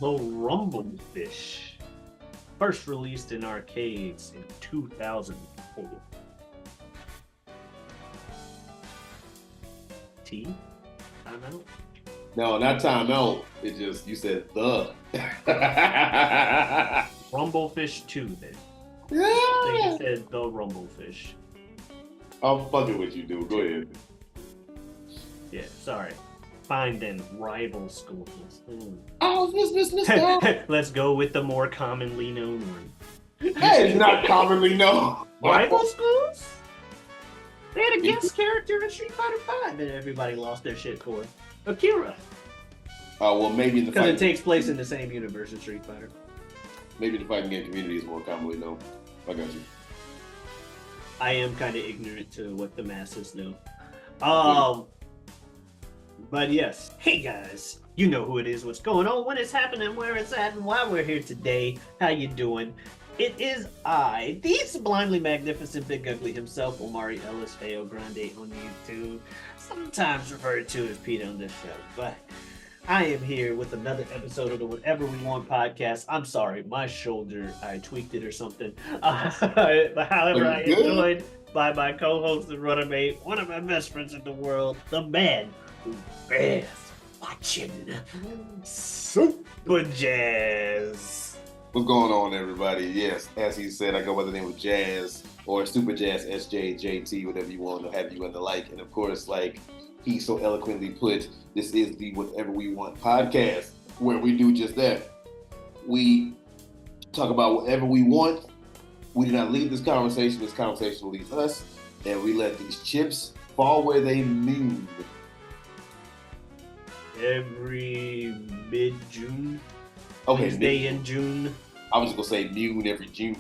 The Rumblefish. First released in arcades in 2004. T? Time out? No, not time out. It just you said the. Rumblefish 2 then. I think Yeah. it said the Rumblefish. I'm fucking with you, dude. Go ahead. Yeah, sorry. Find and rival schools. Oh, this. Let's go with the more commonly known one. That is not commonly known. Rival schools? They had a guest character in Street Fighter V that everybody lost their shit for. Akira. Well, maybe in the Because it fighting, takes place in the same universe as Street Fighter. maybe the fighting game community is more commonly known. I got you. I am kind of ignorant to what the masses know. But yes. Hey guys, you know who it is, what's going on, when it's happening, where it's at, and why we're here today. How you doing? It is I, the sublimely magnificent Big Ugly himself, Omari Ellis Feo Grande on YouTube, sometimes referred to as Pete on this show. But I am here with another episode of the Whatever We Want podcast. I'm sorry, my shoulder, I tweaked it or something. But however, I am joined by my co-host and runner-mate, one of my best friends in the world, the man who bears watching Super Jazz. What's going on, everybody? Yes, as he said, I go by the name of Jazz or Super Jazz, SJ, JT, whatever you want to have you and the like. And of course, like he so eloquently put, this is the Whatever We Want podcast, where we do just that. We talk about whatever we want. We do not lead this conversation. This conversation leads us, and we let these chips fall where they may. Every mid-June, Okay, Wednesday in June. I was just gonna say moon every June.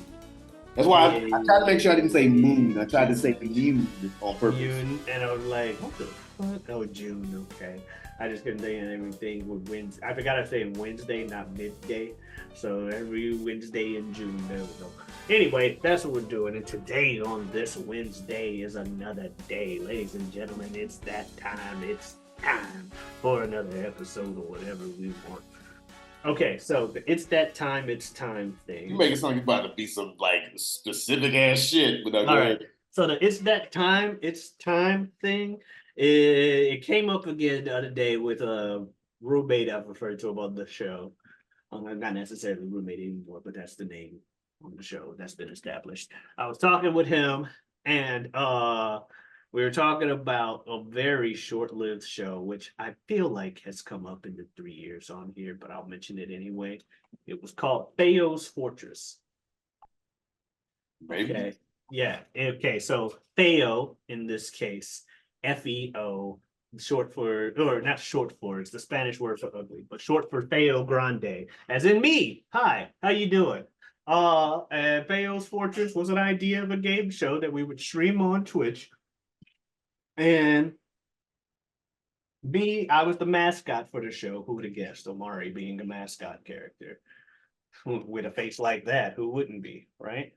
That's why I tried to make sure I didn't say moon. I tried to say moon on purpose. June, and I was like, what the fuck? Oh, June, okay. I just couldn't think of everything with Wednesday. I forgot I said Wednesday, not midday. So every Wednesday in June, there we go. Anyway, that's what we're doing. And today on this Wednesday is another day. Ladies and gentlemen, it's that time. It's time for another episode or whatever we want. Okay, so it's that time, it's time thing. You making something about to be some like specific ass shit. But all right. So the it's that time, it's time thing. It came up again the other day with a roommate I've referred to about the show. I'm not necessarily roommate anymore, but that's the name on the show that's been established. I was talking with him, and we were talking about a very short-lived show, which I feel like has come up in the 3 years on here, but I'll mention it anyway. It was called Theo's Fortress. Maybe. Okay. Yeah. Okay. So Theo, in this case, Feo, short for, or not short for, it's the Spanish word for ugly, but short for Theo Grande, as in me. Hi, how you doing? And Theo's Fortress was an idea of a game show that we would stream on Twitch. And I was the mascot for the show. Who would have guessed? Omari being a mascot character with a face like that. Who wouldn't be, right?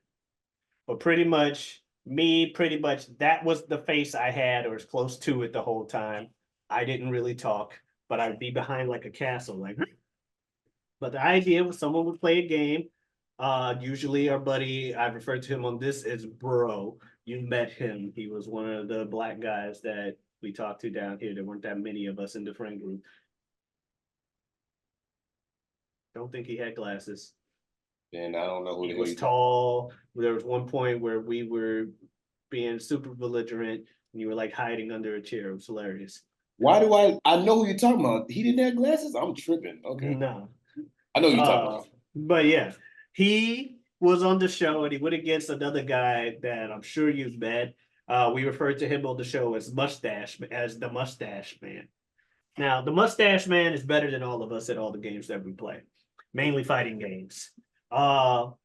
But pretty much that was the face I had, or as close to it the whole time. I didn't really talk, but I'd be behind like a castle, like. But the idea was someone would play a game. Usually our buddy, I've referred to him on this as Bro. You met him. He was one of the black guys that we talked to down here. There weren't that many of us in the friend group. Don't think he had glasses. And I don't know who he was tall. There was one point where we were being super belligerent and you were like hiding under a chair. It was hilarious. Why do I know who you're talking about? He didn't have glasses? I'm tripping. Okay. No. I know who you're talking about. But yeah, he was on the show and he went against another guy that I'm sure you've met. We referred to him on the show as the Mustache Man. Now, the Mustache Man is better than all of us at all the games that we play, mainly fighting games.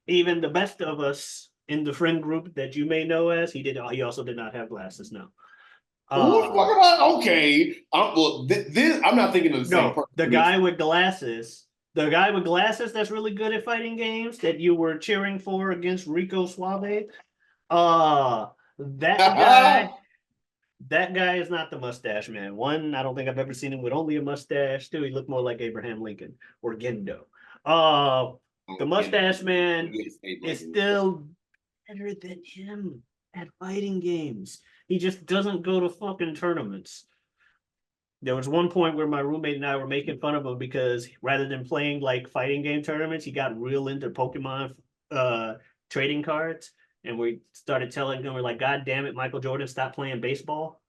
Even the best of us in the friend group that you may know as, he also did not have glasses. No. Okay. I'm not thinking of the same person. The guy with glasses. The guy with glasses that's really good at fighting games that you were cheering for against Rico Suave. That guy is not the Mustache Man. One, I don't think I've ever seen him with only a mustache. Two, he looked more like Abraham Lincoln or Gendo. Uh, the And Mustache Man he gets paid like is still better than him at fighting games. He just doesn't go to fucking tournaments. There was one point where my roommate and I were making fun of him because rather than playing like fighting game tournaments, he got real into Pokemon uh trading cards. And we started telling him, we're like, God damn it, Michael Jordan, stop playing baseball.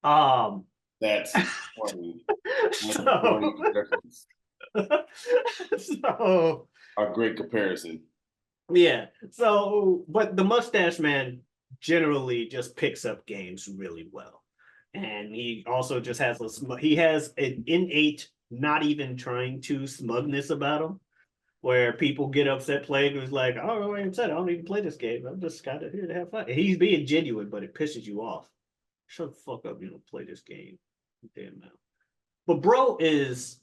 Um that's funny. That's a funny so reference. so A great comparison. yeah. So but the Mustache Man generally just picks up games really well. And he also just has he has an innate not even trying to smugness about him where people get upset playing and it's like, oh, I'm upset. I don't even play this game. I'm just kind of here to have fun. And he's being genuine, but it pisses you off. Shut the fuck up. You don't play this game. Damn now. But bro is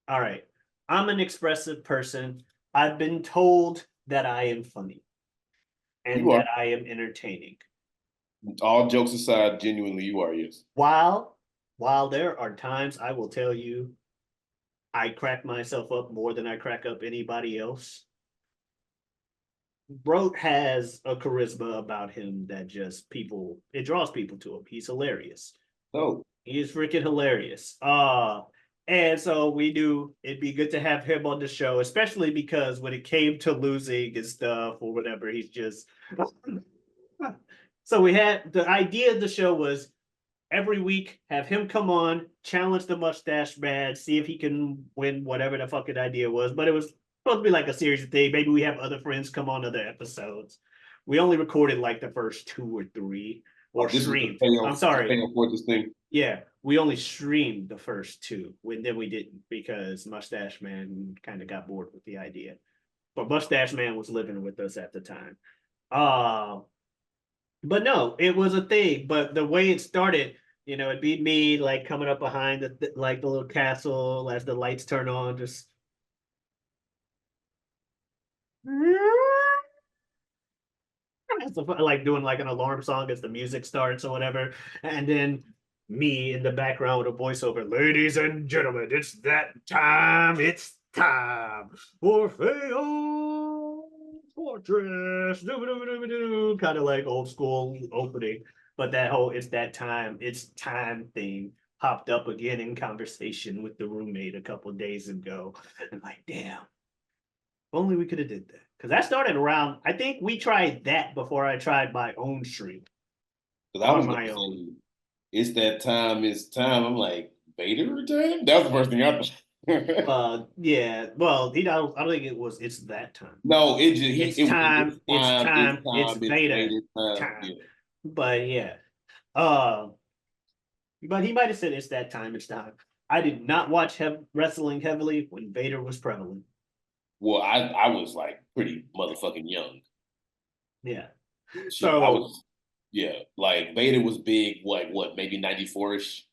all right. I'm an expressive person. I've been told that I am funny and You are. that I am entertaining. All jokes aside, genuinely, you are, yes. While while there are times I will tell you I crack myself up more than I crack up anybody else. Bro has a charisma about him that just people it draws people to him. He's hilarious. No. He is freaking hilarious. And so we knew it'd be good to have him on the show, especially because when it came to losing and stuff or whatever, he's just so we had the idea of the show was every week have him come on, challenge the Mustache Man, see if he can win whatever the fucking idea was. But it was supposed to be like a series of thing. Maybe we have other friends come on other episodes. We only recorded like the first two or three or Oh, this is streamed. I'm the sorry. payoff for this thing. Yeah, we only streamed the first two. When then we didn't because Mustache Man kind of got bored with the idea. But Mustache Man was living with us at the time. Uh but no, it was a thing. But the way it started, it'd be me like coming up behind like the little castle as the lights turn on, just like doing like an alarm song as the music starts or whatever, and then me in the background with a voiceover, ladies and gentlemen, it's that time. It's time for Feo Fortress. Kind of like old school opening, but that whole it's time thing popped up again in conversation with the roommate a couple days ago. And like, damn, only we could have did that. Because that started around, I think we tried that before I tried my own stream Because I on was going my to own. say, it's that time, it's time. I'm like, Vader time? That was the first thing I thought. Yeah. Well, I don't think it's that time. No, it just, It's it was it's time, it's time, it's time, it's time, it's Vader Vader time. time. Yeah. But yeah. Uh, but he might have said it's that time, it's time. I did not watch wrestling heavily when Vader was prevalent. Well, I was like pretty motherfucking young. Yeah. Shit, I So was, yeah, like Vader was big, what, maybe 94 ish?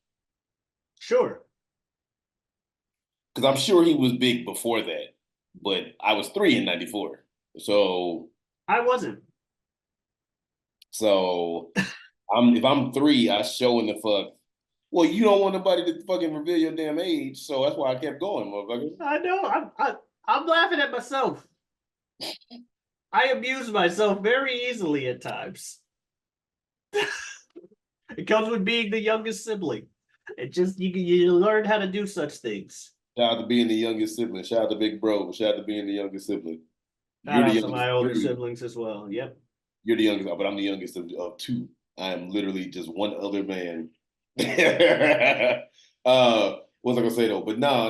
sure. Because I'm sure he was big before that, but I was three in 94. So, I wasn't. so if I'm three, I show in the fuck. Well, you don't want nobody to fucking reveal your damn age, so that's why I kept going, motherfucker. I know. I'm laughing at myself. I abuse myself very easily at times. It comes with being the youngest sibling. It just you learn how to do such things. Shout out to being the youngest sibling. Shout out to Big Bro. Shout out to being the youngest sibling. Shout You're the out to youngest. my older siblings as well. Yep. You're the youngest, but I'm the youngest of two. I am literally just one other man. What was I gonna say though? But no.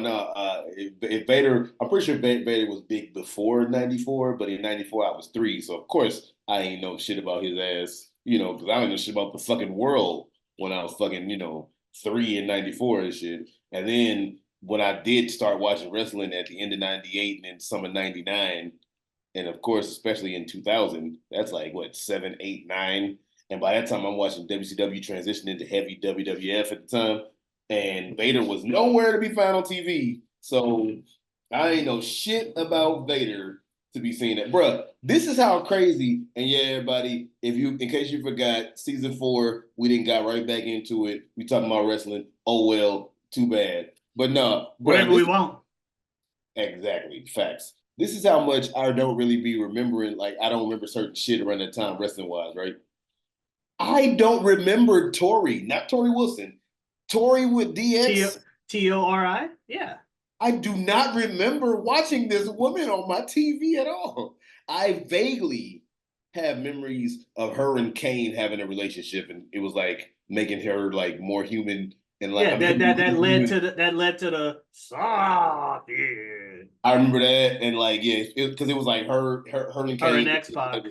If Vader, I'm pretty sure Vader was big before '94, but in '94 I was three, so of course I ain't know shit about his ass, because I didn't know shit about the fucking world when I was fucking, three in '94 and shit. And then when I did start watching wrestling at the end of '98 and then some of '99, and of course, especially in 2000, that's like what, 7, 8, 9. And by that time, I'm watching WCW transition into heavy WWF at the time. And Vader was nowhere to be found on TV. So I ain't know shit about Vader to be seeing that. Bruh, this is how crazy. And yeah, everybody, in case you forgot, season 4, we didn't got right back into it. We talking about wrestling. Oh well, too bad. But no, bruh, Whatever we want. Exactly. Facts. This is how much I don't really be remembering. Like, I don't remember certain shit around that time, wrestling wise, right? I don't remember Tori, not Tori Wilson. Tori with T DX. Tori? Yeah. I do not remember watching this woman on my TV at all. I vaguely have memories of her and Kane having a relationship, and it was like making her like more human and like Yeah, I mean him that more led human. to the Socket. I remember that, and like yeah, because it was like her and Her and Kane. X Pac.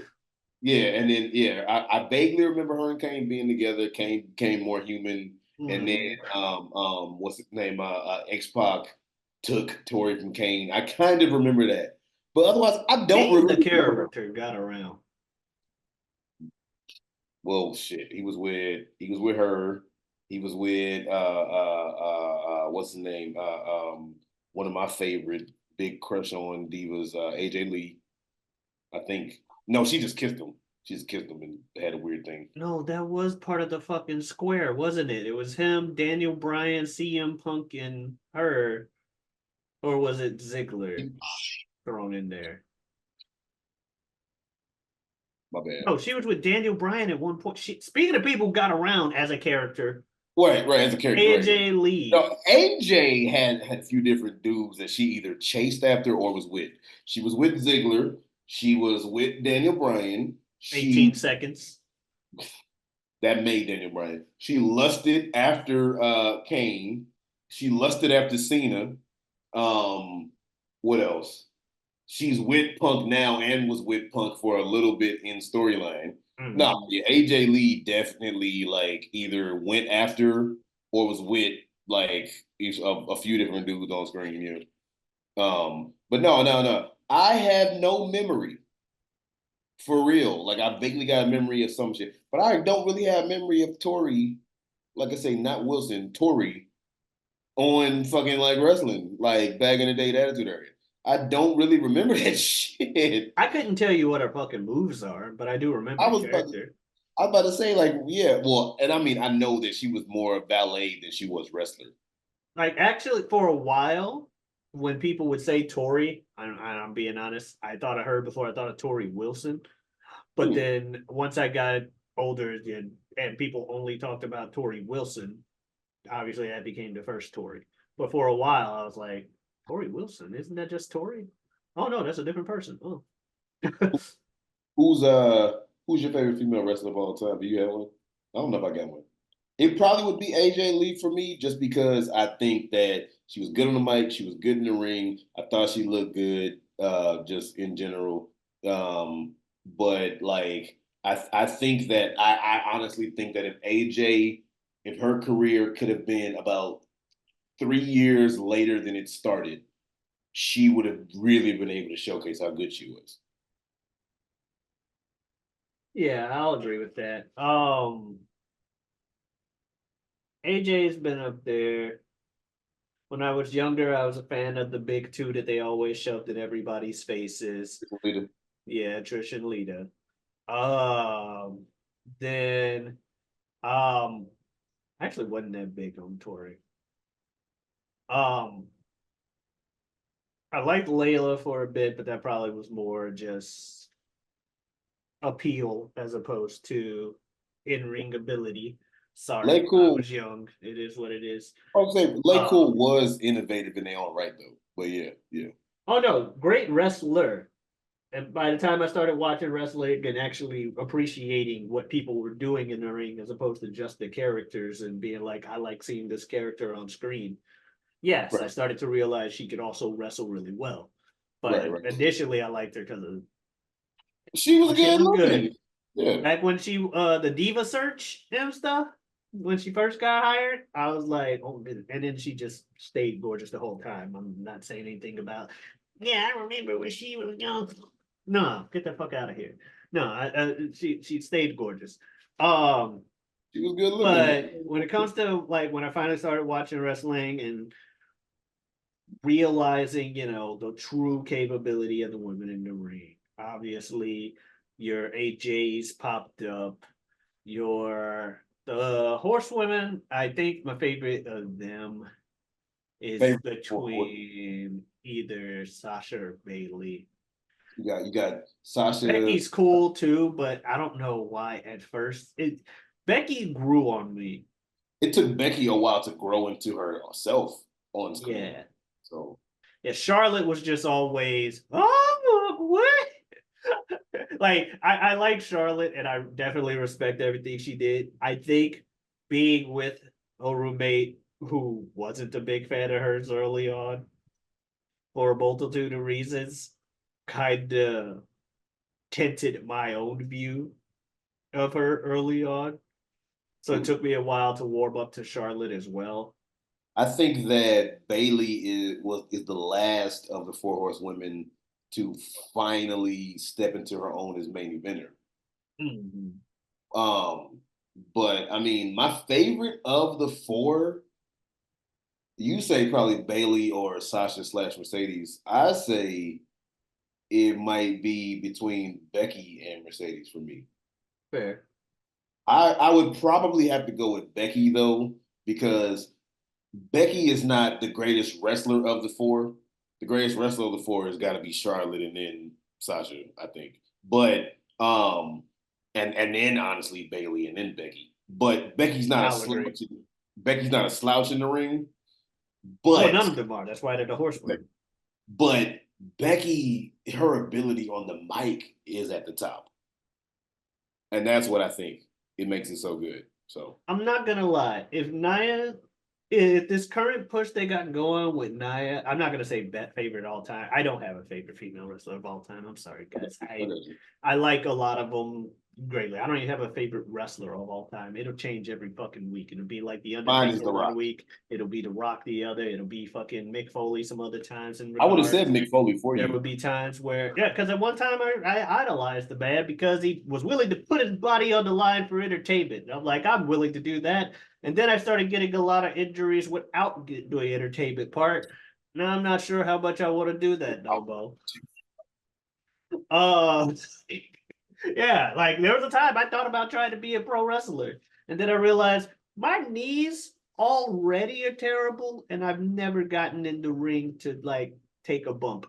Yeah, and then yeah, I vaguely remember her and Kane being together. Kane became more human, and then Mm. what's his name? X Pac took Tori from Kane. I kind of remember that, but otherwise, I don't Kane, the really remember. character, got around. Well, shit, he was with her. He was with what's his name? One of my favorite big crush on divas, AJ Lee. I think no, she just kissed him. She just kissed him and had a weird thing. No, that was part of the fucking square, wasn't it? It was him, Daniel Bryan, CM Punk, and her. Or was it Ziggler thrown in there? My bad. No, she was with Daniel Bryan at one point. Speaking of people who got around as a character, Right, right, as a character, right. AJ Lee, No, AJ had a few different dudes that she either chased after or was with. She was with Ziggler. She was with Daniel Bryan. 18 She seconds. that made Daniel Bryan. She lusted after Kane. She lusted after Cena. Um, what else? She's with Punk now and was with Punk for a little bit in storyline. No, Mm. yeah, AJ Lee definitely like either went after or was with like a few different dudes on screen. Yeah. But no, no, no. I have no memory for real. Like I vaguely got a memory of some shit, but I don't really have memory of Tori. Like I say, not Wilson, Tori on fucking like wrestling, like back in the day, the Attitude Era. I don't really remember that shit. I couldn't tell you what her fucking moves are, but I do remember I the was about to, character. I was about to say like yeah, well, and I mean I know that she was more a ballet than she was wrestler. Like, actually, for a while, when people would say Tori, I'm being honest, I thought of her before I thought of Tori Wilson. But Hmm. then once I got older and people only talked about Tori Wilson, obviously that became the first Tori. But for a while, I was like, Tori Wilson, isn't that just Tori? Oh no, that's a different person. Oh, Who's uh who's your favorite female wrestler of all time? Do you have one? I don't know if I got one. It probably would be AJ Lee for me, just because I think that she was good on the mic, she was good in the ring. I thought she looked good, just in general. But like I think that I honestly think that if AJ, if her career could have been about 3 years later than it started, she would have really been able to showcase how good she was. yeah, I'll agree with that. AJ's been up there. When I was younger, I was a fan of the big two that they always shoved in everybody's faces. Yeah, Trish and Lita. Um, then actually wasn't that big on Tori. Um, I liked Layla for a bit, but that probably was more just appeal as opposed to in-ring ability. Lay Sorry, I Cool, was young. It is what it is. I would say Lay Cool Um, was innovative in their own right though. But yeah, yeah. oh no, great wrestler. And by the time I started watching wrestling and actually appreciating what people were doing in the ring as opposed to just the characters and being like, I like seeing this character on screen. Yes, I Right, started to realize she could also wrestle really well. right, But right. initially I liked her because of She was oh, she good looked looking. good. Yeah. Back when she the Diva Search and stuff, when she first got hired, I was like, oh, and then she just stayed gorgeous the whole time. I'm not saying anything about, yeah, I remember when she was young. No, get the fuck out of here. No, she stayed gorgeous. Um, She was good looking. but when it comes to like when I finally started watching wrestling and realizing, the true capability of the women in the ring, obviously your AJs popped up, your the horsewomen. I think my favorite of them is Favorite. between either Sasha or Bailey. You got Sasha. Becky's cool too, but I don't know why at first. Becky grew on me. It took Becky a while to grow into herself on screen. Yeah. So Yeah, Charlotte was just always, oh, what? Like, I like Charlotte and I definitely respect everything she did. I think being with a roommate who wasn't a big fan of hers early on for a multitude of reasons kind of tinted my own view of her early on. So it took me a while to warm up to Charlotte as well. I think that Bailey is the last of the four horsewomen to finally step into her own as main eventer. Mm-hmm. Um, but I mean, my favorite of the four, you say probably Bailey or Sasha slash Mercedes. I say it might be between Becky and Mercedes for me. Fair. I would probably have to go with Becky though, because Becky is not the greatest wrestler of the four. The greatest wrestler of the four has got to be Charlotte and then Sasha, I think. But and then honestly Bailey and then Becky. But I'll agree. Becky's not a slouch in the ring. Well, none But of them are. That's why they're the horsewomen. but Becky, her ability on the mic is at the top, and that's what I think it makes it so good. So I'm not gonna lie. If this current push they got going with Nia, I'm not gonna say bet favorite all time. I don't have a favorite female wrestler of all time. I'm sorry, guys. I like a lot of them greatly. I don't even have a favorite wrestler of all time. It'll change every fucking week. It'll be like the mine is Undertaker The one Rock. week. It'll be The Rock the other. It'll be fucking Mick Foley some other times in I would have said regards. Mick Foley for There you. would be times where, yeah, because at one time I idolized the man because he was willing to put his body on the line for entertainment. And I'm like, I'm willing to do that. And then I started getting a lot of injuries without doing entertainment part. Now I'm not sure how much I want to do that, no, Bo. Uh, yeah, like there was a time I thought about trying to be a pro wrestler, and then I realized my knees already are terrible, and I've never gotten in the ring to like take a bump.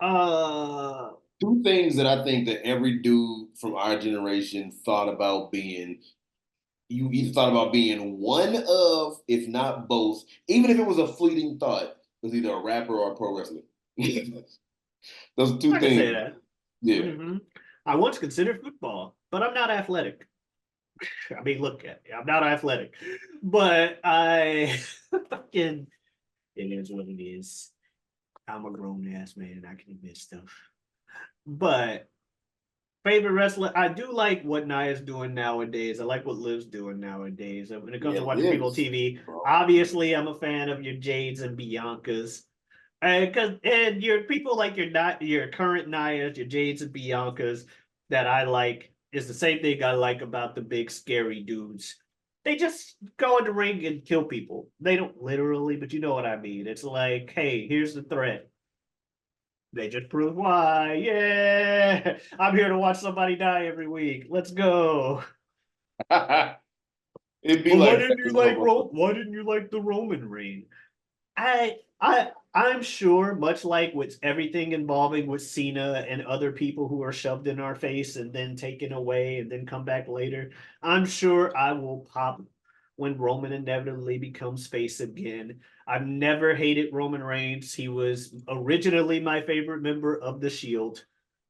Uh, Two things that I think that every dude from our generation thought about being. You either thought about being one of, if not both, even if it was a fleeting thought, was either a rapper or a pro wrestler. Those are two I can say things. that. Yeah. Mm-hmm. I once considered football, but I'm not athletic. I mean, look at me. I'm not athletic, but I fucking it is what it is. I'm a grown ass man. I can admit stuff. But favorite wrestler, I do like what Nia's doing nowadays. I like what Liv's doing nowadays. When it comes Yeah, to watching people on lives. TV, Bro. obviously I'm a fan of your Jades and Biancas. And your people like your current Nias, your Jades and Biancas that I like is the same thing I like about the big scary dudes. They just go in the ring and kill people. They don't literally, but you know what I mean. It's like, hey, here's the threat. They just prove why. Yeah, I'm here to watch somebody die every week. Let's go. It'd be But like Why didn't you like the Roman reign? I'm sure, much like with everything involving with Cena and other people who are shoved in our face and then taken away and then come back later, I'm sure I will pop when Roman inevitably becomes face again. I've never hated Roman Reigns. He was originally my favorite member of the Shield.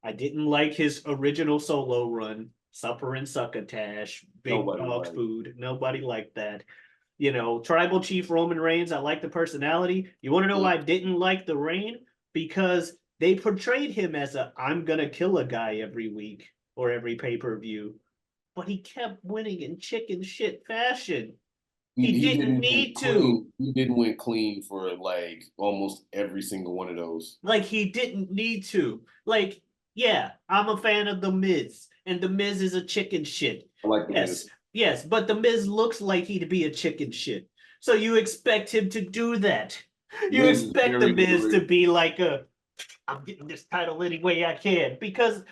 I didn't like his original solo run, Supper and Succotash, Big nobody Dog like. Food. Nobody liked that. Tribal chief Roman Reigns. I like the personality. You want to know why I didn't like the reign? Because they portrayed him as a I'm gonna kill a guy every week or every pay-per-view. But he kept winning in chicken shit fashion. He He didn't didn't win need to. clean. He didn't win clean for like almost every single one of those. Like he didn't need to. Like, yeah, I'm a fan of the Miz, and the Miz is a chicken shit. I like the Yes, Miz. yes, but the Miz looks like he'd be a chicken shit. So you expect him to do that. You Miz is expect the very Miz to underrated. be like I'm getting this title any way I can because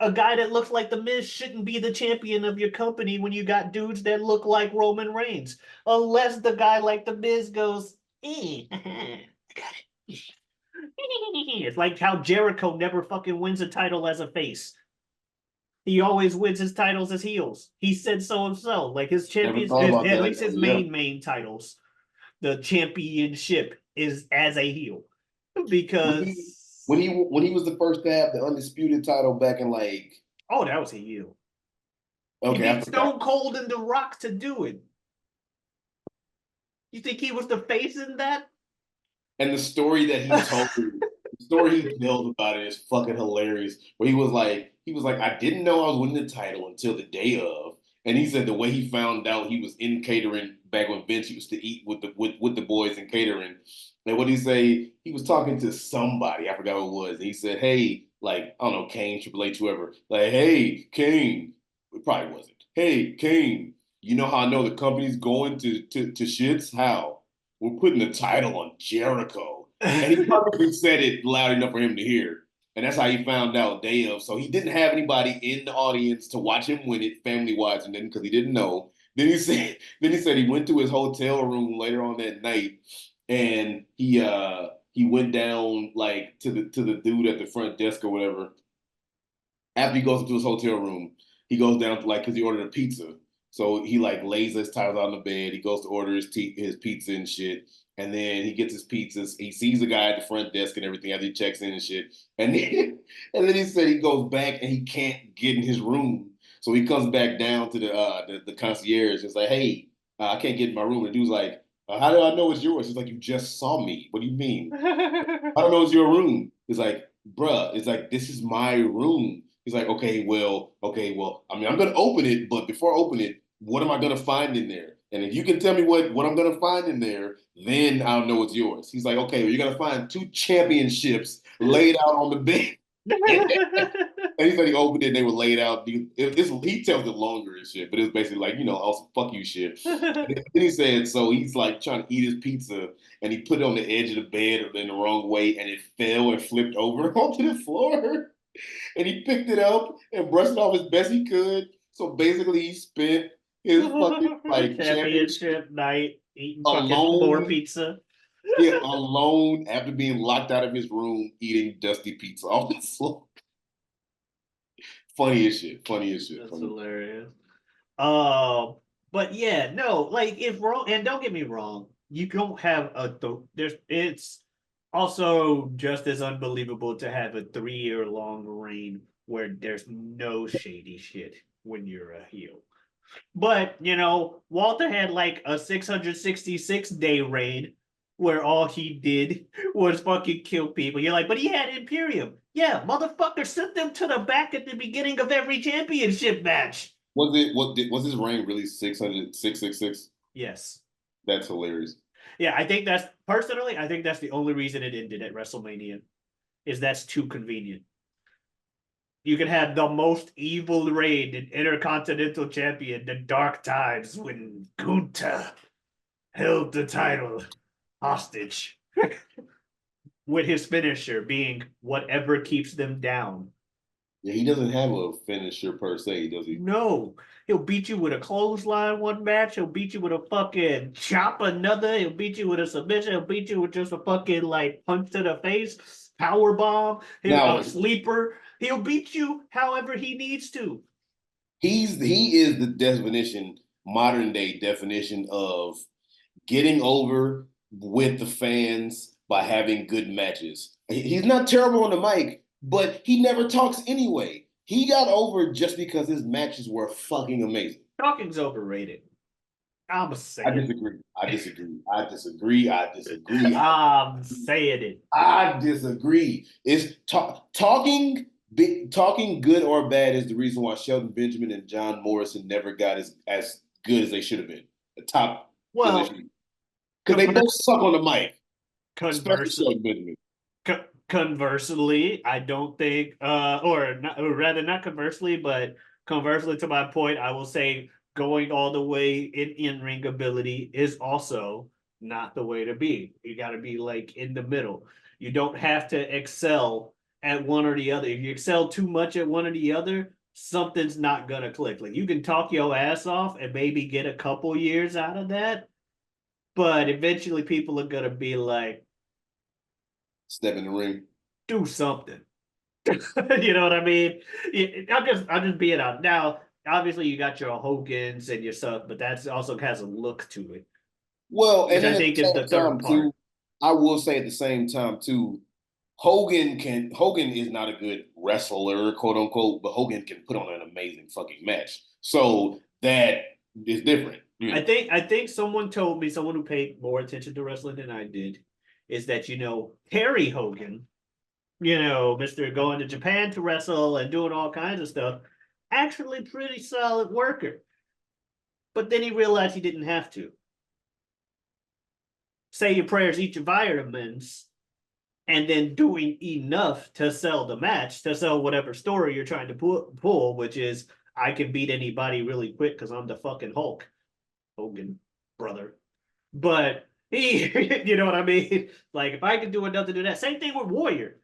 a guy that looks like the Miz shouldn't be the champion of your company when you got dudes that look like Roman Reigns, unless the guy like the Miz goes, I got it. It's like how Jericho never fucking wins a title as a face. He always wins his titles as heels. He said so himself. Like his Never champions, thought about at that. least his Yeah. main titles, the championship is as a heel When he because when he was the first to have the undisputed title back in like oh, that was a heel. He okay, I beat forgot. Stone Cold and The Rock to do it. You think he was the face in that? And the story that he told, the story he tells about it is fucking hilarious. Where he was like, I didn't know I was winning the title until the day of. And he said the way he found out he was in catering back when Vince used to eat with the boys in catering. And what he say? He was talking to somebody, I forgot who it was. And he said, hey, like, I don't know, Kane, Triple H, whoever. Like, hey, Kane. It probably wasn't. Hey, Kane, you know how I know the company's going to shits? How? We're putting the title on Jericho. And he probably said it loud enough for him to hear. And that's how he found out day of. So he didn't have anybody in the audience to watch him win it, family wise, and then because he didn't know. Then he said he went to his hotel room later on that night, and he went down like to the dude at the front desk or whatever. After he goes into his hotel room, he goes down to like because he ordered a pizza. So he like lays his towels on the bed. He goes to order his pizza and shit. And then he gets his pizzas. He sees a guy at the front desk and everything after he checks in and shit. And then, and then he said he goes back and he can't get in his room. So he comes back down to the concierge. It's like, hey, I can't get in my room. And the dude's like, how do I know it's yours? He's like, you just saw me. What do you mean? I don't know it's your room. He's like, bruh, it's like, this is my room. He's like, okay, well, I mean, I'm gonna open it, but before I open it, what am I gonna find in there? And if you can tell me what I'm gonna find in there, then I'll know it's yours. He's like, okay, well, you're gonna find 2 championships laid out on the bed. And he said he opened it and they were laid out. He tells it longer and shit, but it was basically like, also fuck you shit. And then he said, so he's like trying to eat his pizza and he put it on the edge of the bed in the wrong way and it fell and flipped over onto the floor. And he picked it up and brushed it off as best he could. So basically, he spent his fucking like championship Championship night eating fucking floor alone. pizza. Yeah, alone after being locked out of his room eating dusty pizza off the floor. Funny as shit. Funny as shit. That's Funny. hilarious. Um, but yeah, no, like if wrong, and don't get me wrong, you don't have there's it's also just as unbelievable to have a 3 year long reign where there's no shady shit when you're a heel. But Walter had like a 666-day reign where all he did was fucking kill people. You're like, but he had Imperium. Yeah, motherfucker, sent them to the back at the beginning of every championship match. Was his rank really 666? Yes. That's hilarious. Yeah, I think that's personally, I think that's the only reason it ended at WrestleMania. Is that's too convenient. You can have the most evil reign in Intercontinental Champion, the dark times when Gunta held the title hostage, with his finisher being whatever keeps them down. Yeah, he doesn't have a finisher per se, does he? No, he'll beat you with a clothesline one match. He'll beat you with a fucking chop another. He'll beat you with a submission. He'll beat you with just a fucking like punch to the face, power bomb, Now a sleeper. He'll beat you however he needs to. he is the definition, modern day definition of getting over with the fans by having good matches. He's not terrible on the mic, but he never talks anyway. He got over just because his matches were fucking amazing. Talking's overrated. I'm I saying. disagree. I disagree. I disagree. I disagree. I'm saying it. I disagree. It's talking good or bad is the reason why Shelton Benjamin and John Morrison never got as good as they should have been. The top Well, position. Because they both suck on the mic, especially conversely, Shelton Benjamin. conversely, I don't think, or rather not conversely, but conversely to my point, I will say going all the way in ring ability is also not the way to be. You got to be like in the middle. You don't have to excel at one or the other. If you excel too much at one or the other, something's not gonna click. Like you can talk your ass off and maybe get a couple years out of that, but eventually people are gonna be like, Step in the ring. Do something. You know what I mean? I'm just being out now. Obviously, you got your Hogans and your stuff, but that's also has a look to it, Well, which and then I at think the is the same third time too, part. I will say at the same time too, Hogan is not a good wrestler, quote unquote, but Hogan can put on an amazing fucking match. So that is different, you know. I think someone who paid more attention to wrestling than I did, is that Harry Hogan, Mister going to Japan to wrestle and doing all kinds of stuff, actually pretty solid worker. But then he realized he didn't have to say your prayers, eat your vitamins, and then doing enough to sell the match, to sell whatever story you're trying to pull, which is I can beat anybody really quick because I'm the fucking Hulk, Hogan brother. But he, you know what I mean? Like if I could do enough to do that, same thing with Warrior.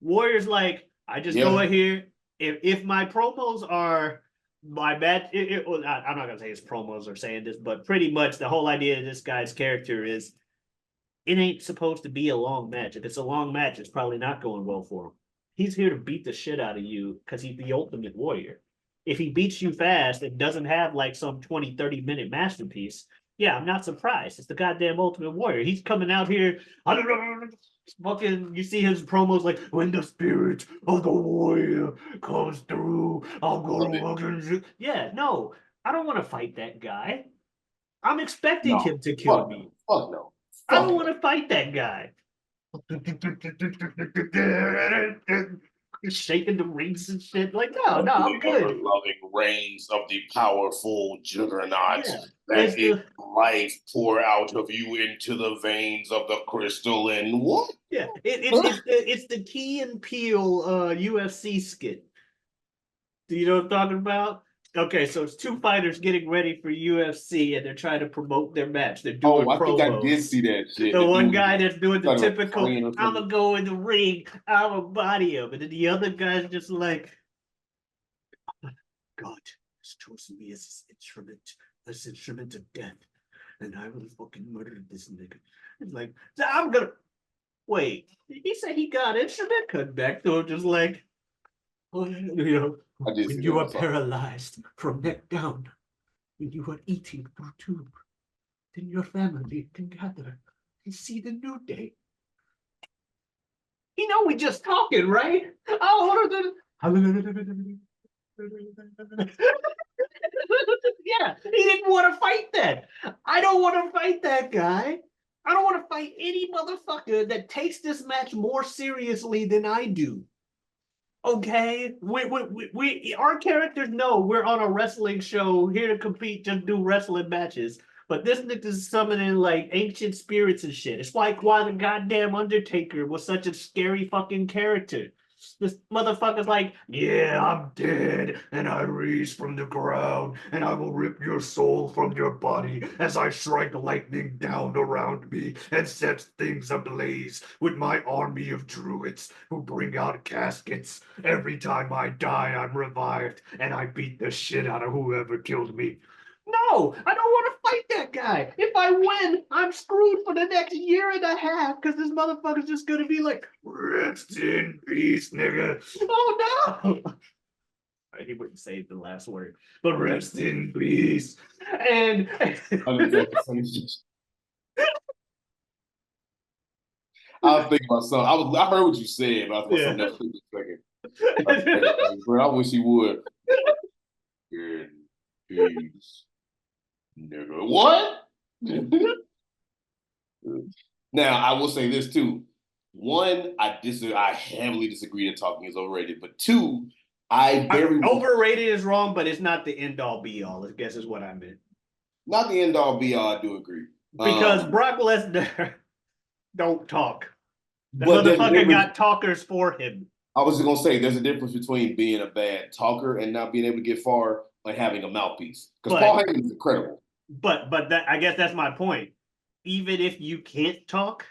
Warrior's like I just go Yeah. in here. If my promos are my match, I'm not gonna say his promos are saying this, but pretty much the whole idea of this guy's character is it ain't supposed to be a long match. If it's a long match, it's probably not going well for him. He's here to beat the shit out of you because he's the ultimate warrior. If he beats you fast and doesn't have like some 20, 30-minute masterpiece, yeah, I'm not surprised. It's the goddamn ultimate warrior. He's coming out here. Fucking, you see his promos like, when the spirit of the warrior comes through, I'll Love it. go to. Yeah, no, I don't want to fight that guy. I'm expecting No. him to kill Fuck no. me. Fuck no. I don't Fuck want no. to fight that guy. Shaking the rings and shit. Like, no, Of no, the I'm good. ever-loving reigns of the powerful juggernaut Yeah. It's that is the life pour out of you into the veins of the crystalline what? yeah. It's the Key and Peele UFC skit. Do you know what I'm talking about? Okay, so it's two fighters getting ready for UFC and they're trying to promote their match. They're Oh, doing I think I did promos. see that shit. The The one dude guy that's doing the started like typical, praying or I'm something. gonna go in the ring, I'm gonna body him. And then the other guy's just like, God has chosen me as this instrument of death, and I will fucking murder this nigga. It's like, I'm gonna wait. He said he got instrument cut back to him, just like, oh, I did when see you that. I are saw that. paralyzed from neck down, when you are eating through tube, then your family can gather and see the new day. We just talking, right? I ordered the. Yeah, he didn't want to fight that. I don't want to fight that guy. I don't want to fight any motherfucker that takes this match more seriously than I do. Okay, our characters know we're on a wrestling show here to compete, just do wrestling matches. But this nigga's summoning like ancient spirits and shit. It's like why the goddamn Undertaker was such a scary fucking character. This motherfucker's like, yeah, I'm dead, and I rise from the ground, and I will rip your soul from your body as I strike lightning down around me and set things ablaze with my army of druids who bring out caskets. Every time I die, I'm revived, and I beat the shit out of whoever killed me. No, I don't want to fight that guy. If I win, I'm screwed for the next year and a half because this motherfucker's just gonna be like, rest in peace, nigga. Oh no. He wouldn't say the last word, but rest in peace. And I didn't think the same shit. I was thinking about something. I heard what you said, but I was something yeah. else for a second. I was thinking, like, bro, I wish he would. In peace, nigga. What? Now, I will say this too. One, I heavily disagree that talking is overrated. But two, I very Overrated is wrong, but it's not the end all be all. I guess is what I meant. not the end all be all. I do agree. Because Brock Lesnar don't talk. That But there's a motherfucker difference. got talkers for him. I was just gonna say there's a difference between being a bad talker and not being able to get far and having a mouthpiece. Because Paul But Heyman is incredible. that I guess that's my point. Even if you can't talk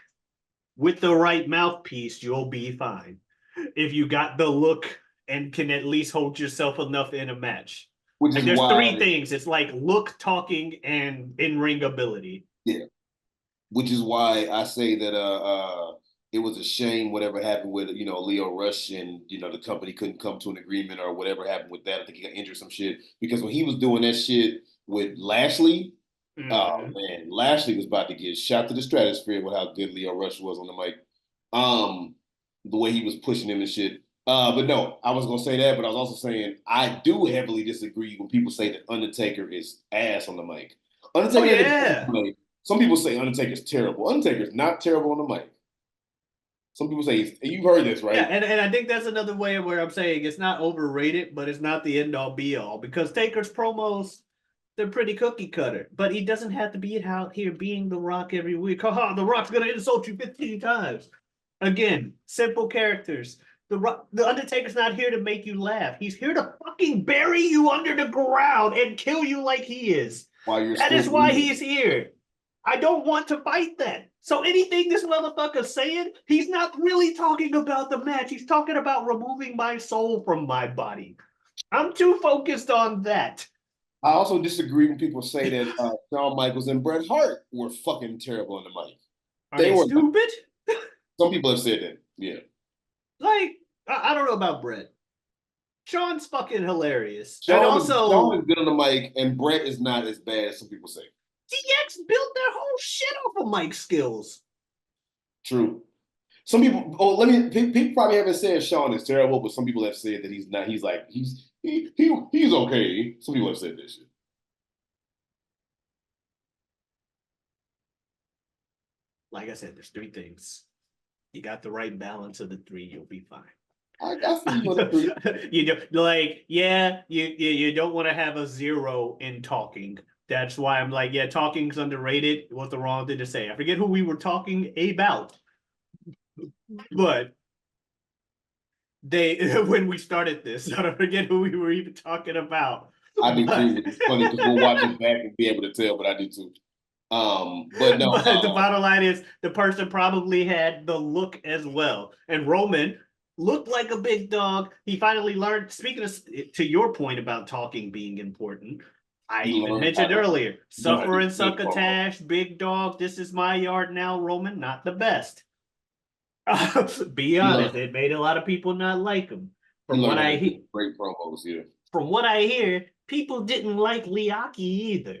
with the right mouthpiece, you'll be fine. If you got the look and can at least hold yourself enough in a match. Which Like is there's three why, things. It's like look, talking, and in-ring ability. yeah. Which is why I say that it was a shame whatever happened with Leo Rush and the company couldn't come to an agreement or whatever happened with that. I think he got injured or some shit because when he was doing that shit with Lashley, oh Mm-hmm. man, Lashley was about to get shot to the stratosphere with how good Leo Rush was on the mic. Um, the way he was pushing him and shit. But no, I was gonna say that, but I was also saying I do heavily disagree when people say that Undertaker is ass on the mic. Oh Undertaker ain't the yeah. mic. Some people say Undertaker's terrible. Undertaker's not terrible on the mic. Some people say you've heard this, Yeah, right? and I think that's another way where I'm saying it's not overrated, but it's not the end all be all because Taker's promos they're pretty cookie cutter, but he doesn't have to be out here being the Rock every week. Haha, the Rock's gonna insult you 15 times. Again, simple characters. The Undertaker's not here to make you laugh. He's here to fucking bury you under the ground and kill you like he is. While you're That still is why breathing. he's here. I don't want to fight that. So anything this motherfucker's saying, he's not really talking about the match. He's talking about removing my soul from my body. I'm too focused on that. I also disagree when people say that Shawn Michaels and Bret Hart were fucking terrible on the mic. Are They they were not. stupid? Some people have said that. Yeah. Like, I don't know about Brett. Sean's fucking hilarious. And Shawn also, is good on the mic, and Bret is not as bad as some people say. DX built their whole shit off of mic skills. True. Some people, people probably haven't said Shawn is terrible, but some people have said that he's not. He's like he's okay. Some people have said this shit. Like I said, there's three things. You got the right balance of the three, you'll be fine. I see you on the three. You know, like, yeah, you don't want to have a zero in talking. That's why I'm like, yeah, talking's underrated. It was the wrong thing to say. I forget who we were talking about, but they when we started this, I don't forget who we were even talking about. I do But too. It's funny because we'll watch it back and be able to tell, but I do too. But no, but the bottom line is the person probably had the look as well. And Roman looked like a big dog. He finally learned, speaking of, to your point about talking being important, I he even learned how mentioned to earlier, learn how to suffer do and good promo. succotash, big dog, this is my yard now, Roman, not the best. Be He honest, learned it made a lot of people not like him. he From what learned how I to do hear, great promos here. from what I hear, people didn't like Liaki either.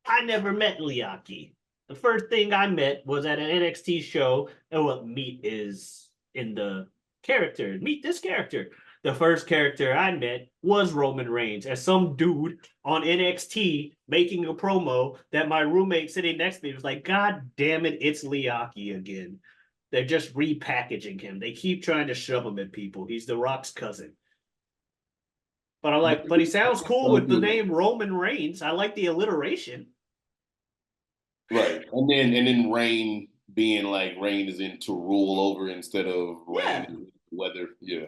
I never met Liaki. The first thing I met was at an NXT show, and what Meet is in the character. Meet this character. The first character I met was Roman Reigns as some dude on NXT making a promo that my roommate sitting next to me was like, God damn it, it's Liaki again. They're just repackaging him. They keep trying to shove him at people. He's The Rock's cousin. But I'm like, but he sounds cool with the name Roman Reigns. I like the alliteration. Right. And then rain being like rain is in to rule over instead of rain Yeah. is weather. Yeah.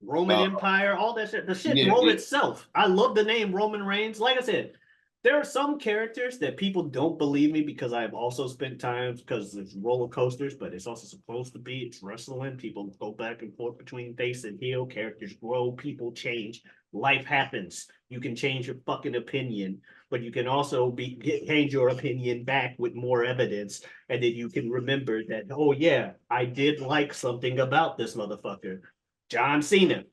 Roman Uh, Empire, all that shit. The shit yeah, wrote yeah. itself. I love the name Roman Reigns. Like I said, there are some characters that people don't believe me because I've also spent time because it's roller coasters, but it's also supposed to be. It's wrestling. People go back and forth between face and heel. Characters grow. People change. Life happens. You can change your fucking opinion, but you can also change your opinion back with more evidence, and then you can remember that. Oh yeah, I did like something about this motherfucker. John Cena.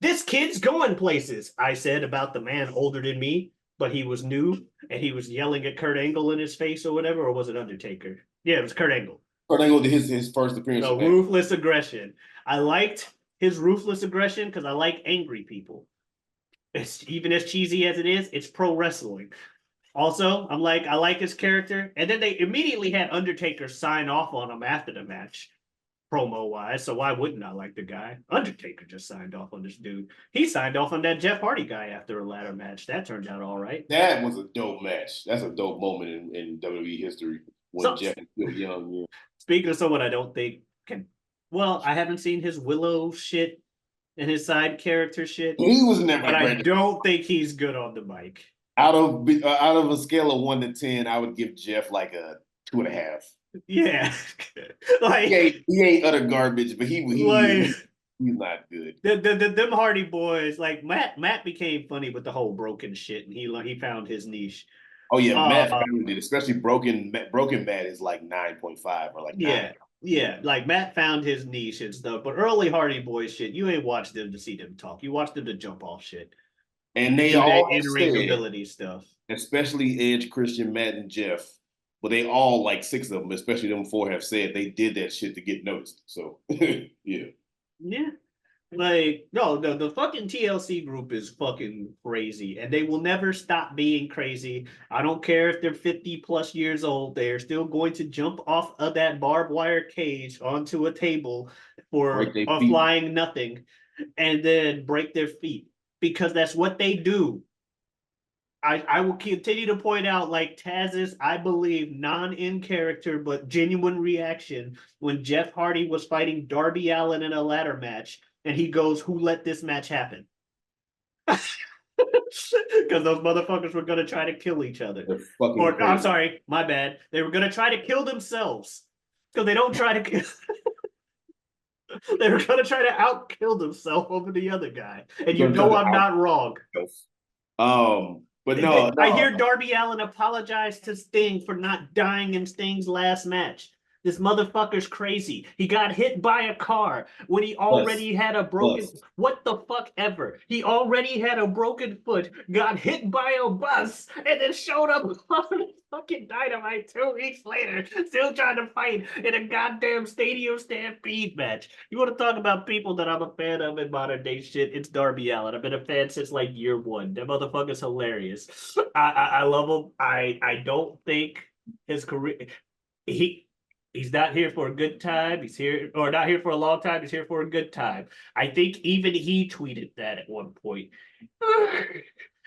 This kid's going places, I said about the man older than me, but he was new and he was yelling at Kurt Angle in his face or whatever, or was it Undertaker? Yeah, it was Kurt Angle. Kurt Angle did his first appearance No, with Angle. ruthless aggression. I liked his ruthless aggression because I like angry people. It's even as cheesy as it is, it's pro wrestling. Also, I'm like, I like his character. And then they immediately had Undertaker sign off on him after the match promo wise. So why wouldn't I like the guy? Undertaker just signed off on this dude. He signed off on that Jeff Hardy guy after a ladder match. That turned out all right. That was a dope match. That's a dope moment in WWE history when So Jeff is still young. Yeah. speaking of someone I don't think can, well, I haven't seen his Willow shit and his side character shit, He was never but the I greatest. don't think he's good on the mic. Out of a scale of 1 to 10, I would give Jeff like a 2.5. Yeah, He like ain't utter garbage, but like he's not good. them Hardy boys, like Matt became funny with the whole broken shit, and he found his niche. Oh yeah, Matt Uh, found it, especially Broken Matt is like 9.5 or like 9. yeah, yeah. Like Matt found his niche and stuff, but early Hardy Boys shit, you ain't watched them to see them talk. You watched them to jump off shit, And they do their all have in ring said, ability stuff. especially Edge, Christian, Matt, and Jeff, but they all like 6 of them, especially them 4, have said they did that shit to get noticed. So yeah. Yeah. Like, no, the fucking TLC group is fucking crazy, and they will never stop being crazy. I don't care if they're 50 plus years old, they're still going to jump off of that barbed wire cage onto a table Break for their a feet. flying nothing and then break their feet because that's what they do. I will continue to point out, like Taz's, I believe, non in character but genuine reaction when Jeff Hardy was fighting Darby Allin in a ladder match, and he goes, "Who let this match happen?" Because those motherfuckers were gonna try to kill each other. They're fucking Or I'm crazy. sorry, my bad. They were gonna try to kill themselves because they don't try to kill. They were gonna try to out kill themselves over the other guy, and you Gonna try know to I'm not wrong. but no, I no. hear Darby Allin apologize to Sting for not dying in Sting's last match. This motherfucker's crazy. He got hit by a car when he Plus, already had a broken. plus. What the fuck ever? He already had a broken foot, got hit by a bus, and then showed up on fucking Dynamite 2 weeks later, still trying to fight in a goddamn stadium stampede match. You want to talk about people that I'm a fan of in modern day shit? It's Darby Allin. I've been a fan since like year one. That motherfucker's hilarious. I love him. I don't think his career he he's not here for a good time. He's here or not here for a long time. He's here for a good time. I think even he tweeted that at one point.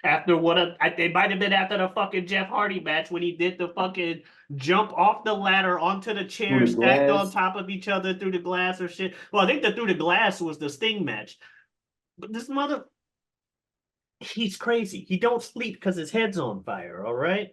After what it might have been after the fucking Jeff Hardy match when he did the fucking jump off the ladder onto the Through chair the stacked on glass. top of each other through the glass or shit. Well, I think the through the glass was the Sting match. But this mother he's crazy. He don't sleep because his head's on fire, all right?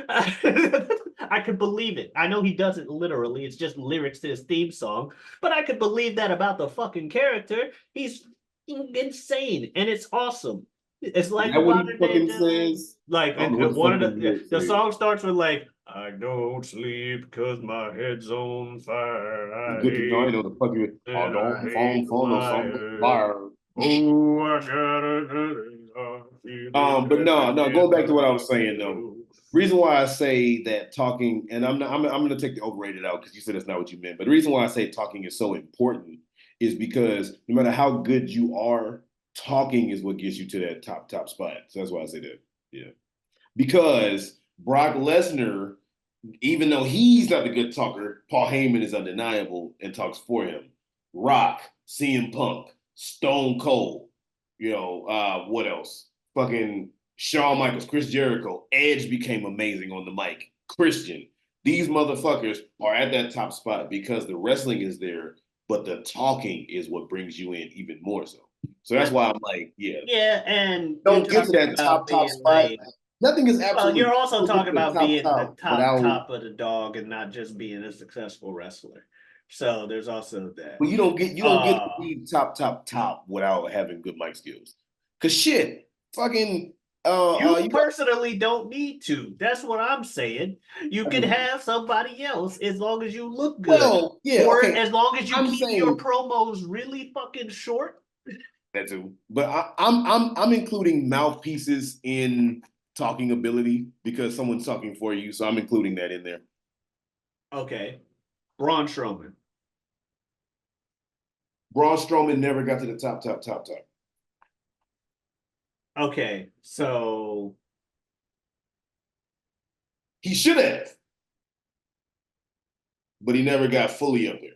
I could believe it. I know he doesn't literally, it's just lyrics to his theme song, but I could believe that about the fucking character. He's insane and it's awesome. It's Is like that what he modern day fucking Joe. says? Like I don't know and what the one fuck of the the lyrics the say. song starts with like I don't sleep because my head's on fire. It's I good to know. I hate know the fuck you. Oh, and I don't hate phone or something. liars. Fire. Oh, I gotta feeling But no, no. Going back to what I was saying though. that Reason why I say that talking, and I'm going to take the overrated out because you said that's not what you meant. But the reason why I say talking is so important is because no matter how good you are, talking is what gets you to that top spot. So that's why I say that. Yeah, because Brock Lesnar, even though he's not a good talker, Paul Heyman is undeniable and talks for him. Rock, CM Punk, Stone Cold, what else? Fucking Shawn Michaels, Chris Jericho, Edge became amazing on the mic. Christian, these motherfuckers are at that top spot because the wrestling is there, but the talking is what brings you in even more so. So that's why I'm like, yeah, Yeah, and you're don't get to talking that about top being spot. like, Nothing is well, you're absolutely also don't get talking to the about being the top top without. top of the dog and not just being a successful wrestler. So there's also that. But you don't get to Uh, be top without having good mic skills. Cause shit, fucking you you got personally don't need to. That's what I'm saying. You I can mean, have somebody else as long as you look good, well, yeah, or okay. as long as you I'm keep your saying promos really fucking short. that too. But I'm including mouthpieces in talking ability because someone's talking for you. So I'm including that in there. Okay, Braun Strowman. Braun Strowman never got to the top. Okay, so He should have, but he never got fully up there.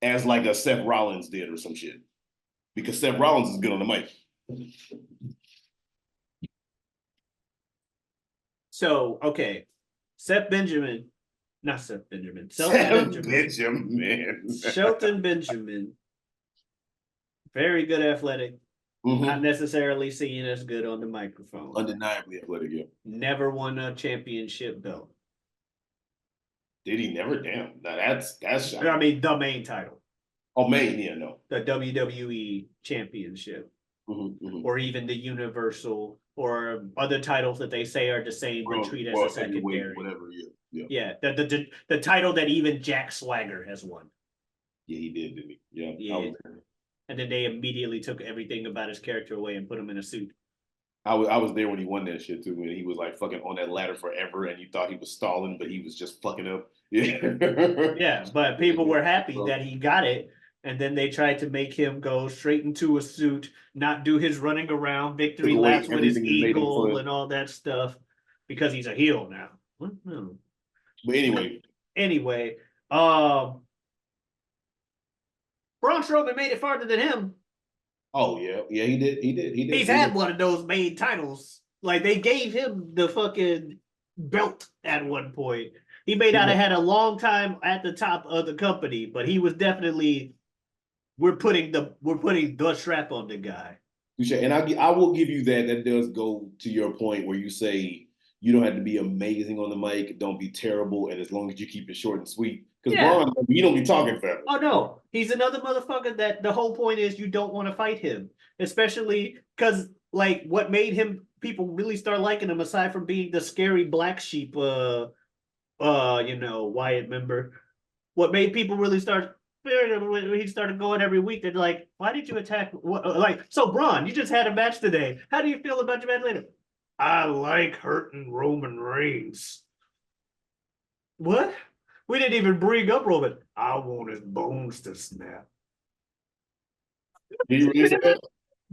As like a Seth Rollins did or some shit. Because Seth Rollins is good on the mic. okay, Seth Benjamin, not Seth Benjamin, Shelton Seth Benjamin, Benjamin. Shelton Benjamin, very good athletic, not Mm-hmm. necessarily seen as good on the microphone. Undeniably athletic, yeah. Never won a championship belt. Did he never? Damn. Now that's I shocking. mean, the main title, Oh man, yeah, no. the WWE championship. or even the Universal or other titles that they say are the same but treat as a secondary. Whatever. Yeah. Yeah, the title that even Jack Swagger has won. Yeah, he did, didn't he? Yeah. Yeah. And then they immediately took everything about his character away and put him in a suit. I was there when he won that shit too, and he was like fucking on that ladder forever, and you thought he was stalling, but he was just fucking up. Yeah. Yeah, but people were happy that he got it, and then they tried to make him go straight into a suit, not do his running around victory laps with his eagle and all that stuff, because he's a heel now. But anyway, Braun Strowman made it farther than him. Oh yeah, he did. He's had one of those main titles. Like they gave him the fucking belt at one point. He may not have had a long time at the top of the company, but he was definitely. We're putting the strap on the guy. And I will give you that. That does go to your point where you say you don't have to be amazing on the mic. Don't be terrible, and as long as you keep it short and sweet. Because Braun, you don't be talking forever. Oh no, he's another motherfucker that the whole point is you don't want to fight him, especially because like what made him people really start liking him aside from being the scary black sheep, Wyatt member. What made people really start when he started going every week? They're like, "Why did you attack?" So Braun, you just had a match today. How do you feel about your match later? I like hurting Roman Reigns. What? We didn't even bring up Roman. I want his bones to snap. Did he really say that?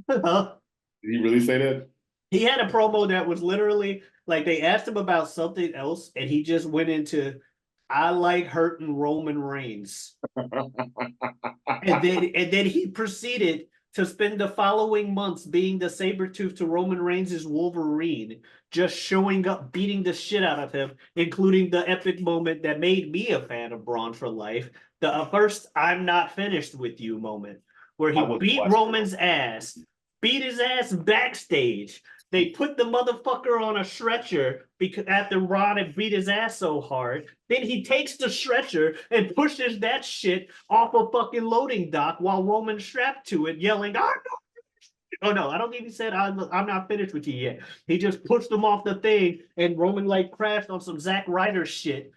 Did he really say that? He had a promo that was literally like they asked him about something else, and he just went into, "I like hurting Roman Reigns," and then he proceeded to spend the following months being the Sabretooth to Roman Reigns' Wolverine, just showing up, beating the shit out of him, including the epic moment that made me a fan of Braun for life, the first "I'm not finished with you" moment, where he beat Roman's ass, beat his ass backstage. They put the motherfucker on a stretcher because after Ron had beat his ass so hard. Then he takes the stretcher and pushes that shit off a fucking loading dock while Roman's strapped to it, yelling, "I'm not finished." Oh no, I don't think he said I'm not finished with you yet. He just pushed him off the thing, and Roman like crashed on some Zack Ryder shit.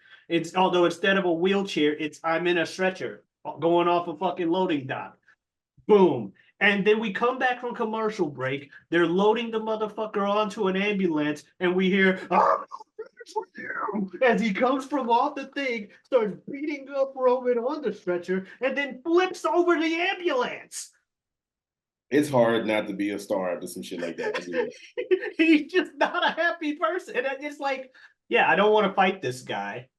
Although instead of a wheelchair, it's I'm in a stretcher going off a fucking loading dock. Boom. And then we come back from commercial break. They're loading the motherfucker onto an ambulance, and we hear, "I'm with you," as he comes from off the thing, starts beating up Roman on the stretcher, and then flips over the ambulance. It's hard not to be a star after some shit like that. He's just not a happy person. And it's like, yeah, I don't want to fight this guy.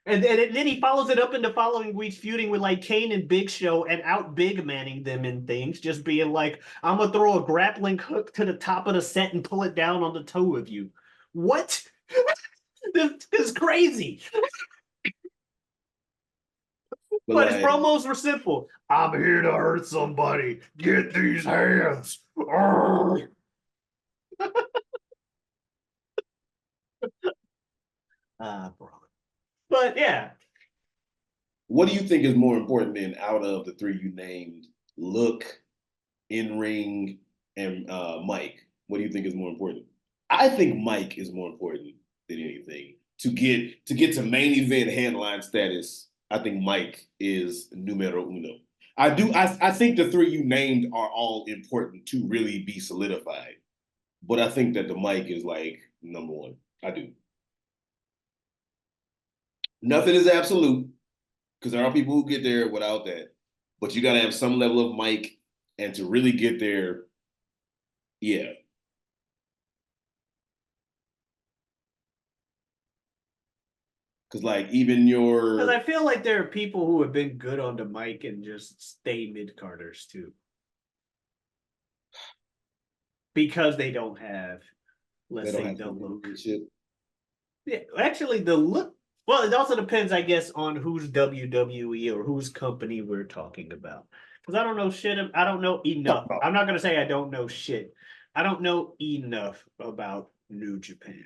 And then he follows it up in the following weeks, feuding with like Kane and Big Show and out big manning them in things, just being like, "I'm gonna throw a grappling hook to the top of the set and pull it down on the toe of you." What? This is crazy. But his promos were simple. "I'm here to hurt somebody. Get these hands." Bro. But yeah. What do you think is more important then out of the three you named? Look, in ring, and Mike. What do you think is more important? I think Mike is more important than anything. To get to main event headline status, I think Mike is numero uno. I think the three you named are all important to really be solidified. But I think that the Mike is like number one. I do. Nothing is absolute because there are people who get there without that. But you got to have some level of Mike, and to really get there, yeah. Because like even because I feel like there are people who have been good on the mic and just stay mid-carders too. Because they don't have, let's say, the look. Yeah, actually, the look. Well, it also depends, I guess, on whose WWE or whose company we're talking about. Because I don't know shit. I don't know enough. I'm not gonna say I don't know shit. I don't know enough about New Japan,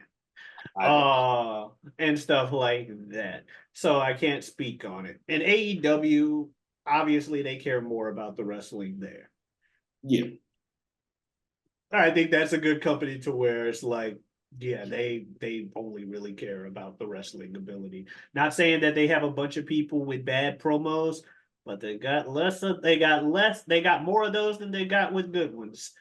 and stuff like that. So I can't speak on it. And AEW, obviously, they care more about the wrestling there. Yeah. I think that's a good company to where it's like, yeah, they only really care about the wrestling ability. Not saying that they have a bunch of people with bad promos, but they got more of those than they got with good ones.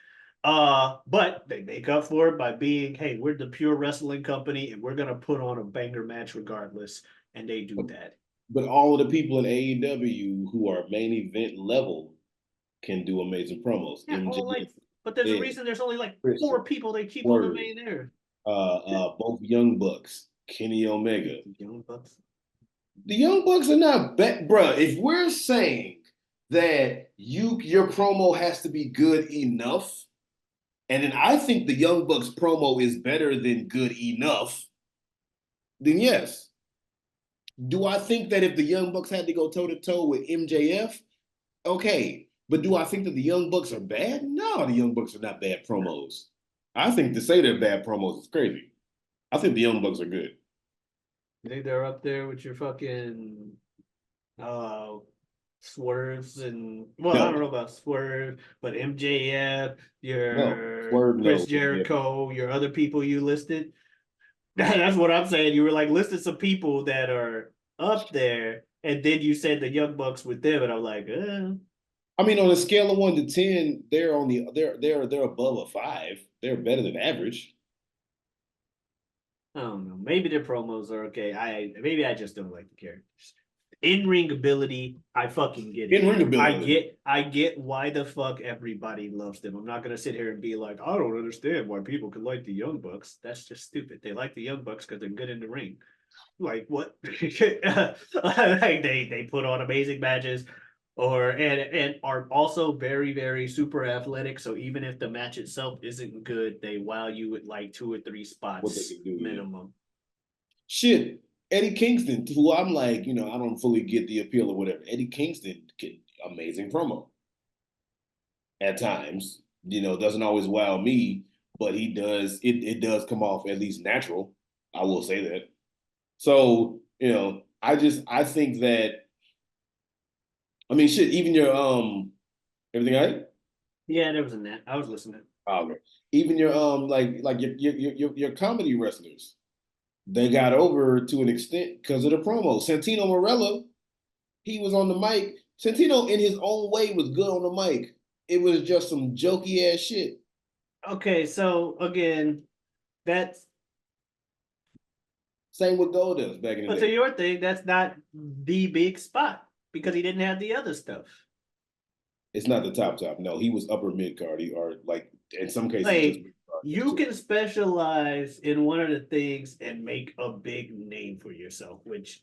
But they make up for it by being, hey, we're the pure wrestling company and we're gonna put on a banger match regardless. And they do that. But all of the people in AEW who are main event level can do amazing promos. Yeah, MJ, all like but there's a Edge, reason there's only like Christian, four people they keep on the Word, main air. both Young Bucks, Kenny Omega. Young Bucks. The Young Bucks are not bad, bruh. If we're saying that your promo has to be good enough, and then I think the Young Bucks promo is better than good enough, then yes. Do I think that if the Young Bucks had to go toe to toe with MJF, okay. But do I think that the Young Bucks are bad? No, the Young Bucks are not bad promos. I think to say they're bad promos is crazy. I think the Young Bucks are good. You think they're up there with your fucking uh swerves and well, I No, don't know about swerve, but MJF, no, your Swerve, Chris no. Yeah. Jericho, your other people you listed. That's what I'm saying. You were like listed some people that are up there, and then you said the Young Bucks with them, and I'm like, I mean, on a scale of 1 to 10, they're above a 5. They're better than average. I don't know. Maybe their promos are okay. Maybe I just don't like the characters. In ring ability, I fucking get it. In ring ability. I get why the fuck everybody loves them. I'm not gonna sit here and be like, I don't understand why people can like the Young Bucks. That's just stupid. They like the Young Bucks because they're good in the ring. Like what? Like they put on amazing matches, or and are also very super athletic. So even if the match itself isn't good, they wow you with like 2 or 3 What they spots can do, yeah. minimum. Shit, Eddie Kingston, who I'm like, I don't fully get the appeal or whatever. Eddie Kingston, amazing promo at times. Doesn't always wow me, but he does. It does come off at least natural. I will say that. So I think that. I mean, shit. Even your everything right? Yeah, there was a net. I was listening. Even your like your comedy wrestlers, they got over to an extent because of the promo. Santino Morella, he was on the mic. Santino, in his own way, was good on the mic. It was just some jokey ass shit. Okay, so again, that's Same with Goldust back in but the to day. your thing, that's not the big spot because he didn't have the other stuff. It's not the top. No, he was upper mid card. Or like in some cases just Like mid card. you can specialize in one of the things and make a big name for yourself, which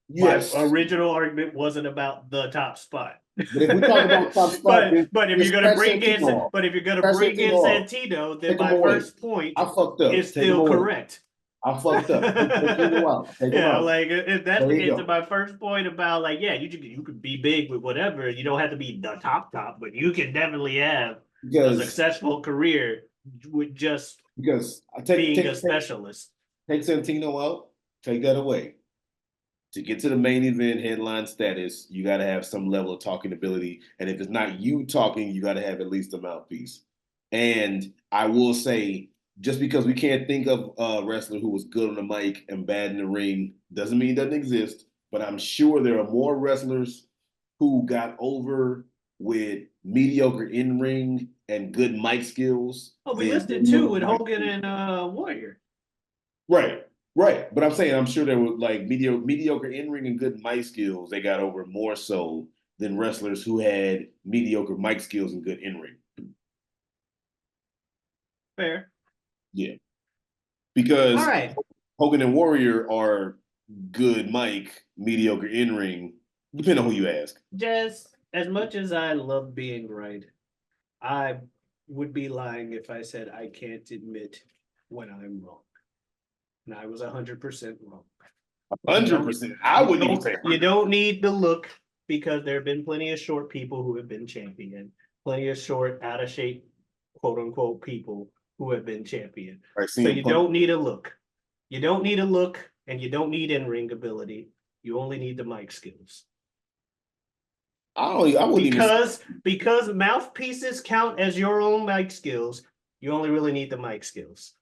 my Yes, original argument wasn't about the top spot. but if we talk about top spot, But if then you're gonna scratch bring in Santino off. but if you're gonna Scratch bring in Santino off. Santino, then Take him my away. first point I fucked up. is Take him still away. correct. I fucked up. Take Santino out. Take him Yeah, out. like if that's There the you case, then go. my first point about like, yeah, you could be big with whatever. You don't have to be the top, but you can definitely have a Because successful career with just because I take being a take take specialist. take Santino out. Take that away. To get to the main event headline status, you got to have some level of talking ability. And if it's not you talking, you got to have at least a mouthpiece. And I will say, just because we can't think of a wrestler who was good on the mic and bad in the ring doesn't mean it doesn't exist. But I'm sure there are more wrestlers who got over with mediocre in ring and good mic skills Oh, we than listed two mediocre with mic Hogan skills. and Warrior. Right, right. But I'm saying I'm sure there were like mediocre in ring and good mic skills. They got over more so than wrestlers who had mediocre mic skills and good in ring. Fair. Yeah, All because right. Hogan and Warrior are good mic, mediocre in ring, depending on who you ask. Jazz, as much as I love being right, I would be lying if I said I can't admit when I'm wrong. And I was 100% wrong. You don't 100%. I wouldn't even say you 100. don't need the look because there have been plenty of short people who have been champion, plenty of short, out of shape, quote unquote people who have been champion. Right, So CM you Punk. don't need a look. You don't need a look and you don't need in-ring ability. You only need the mic skills. I wouldn't even say. Because mouthpieces count as your own mic skills, You only really need the mic skills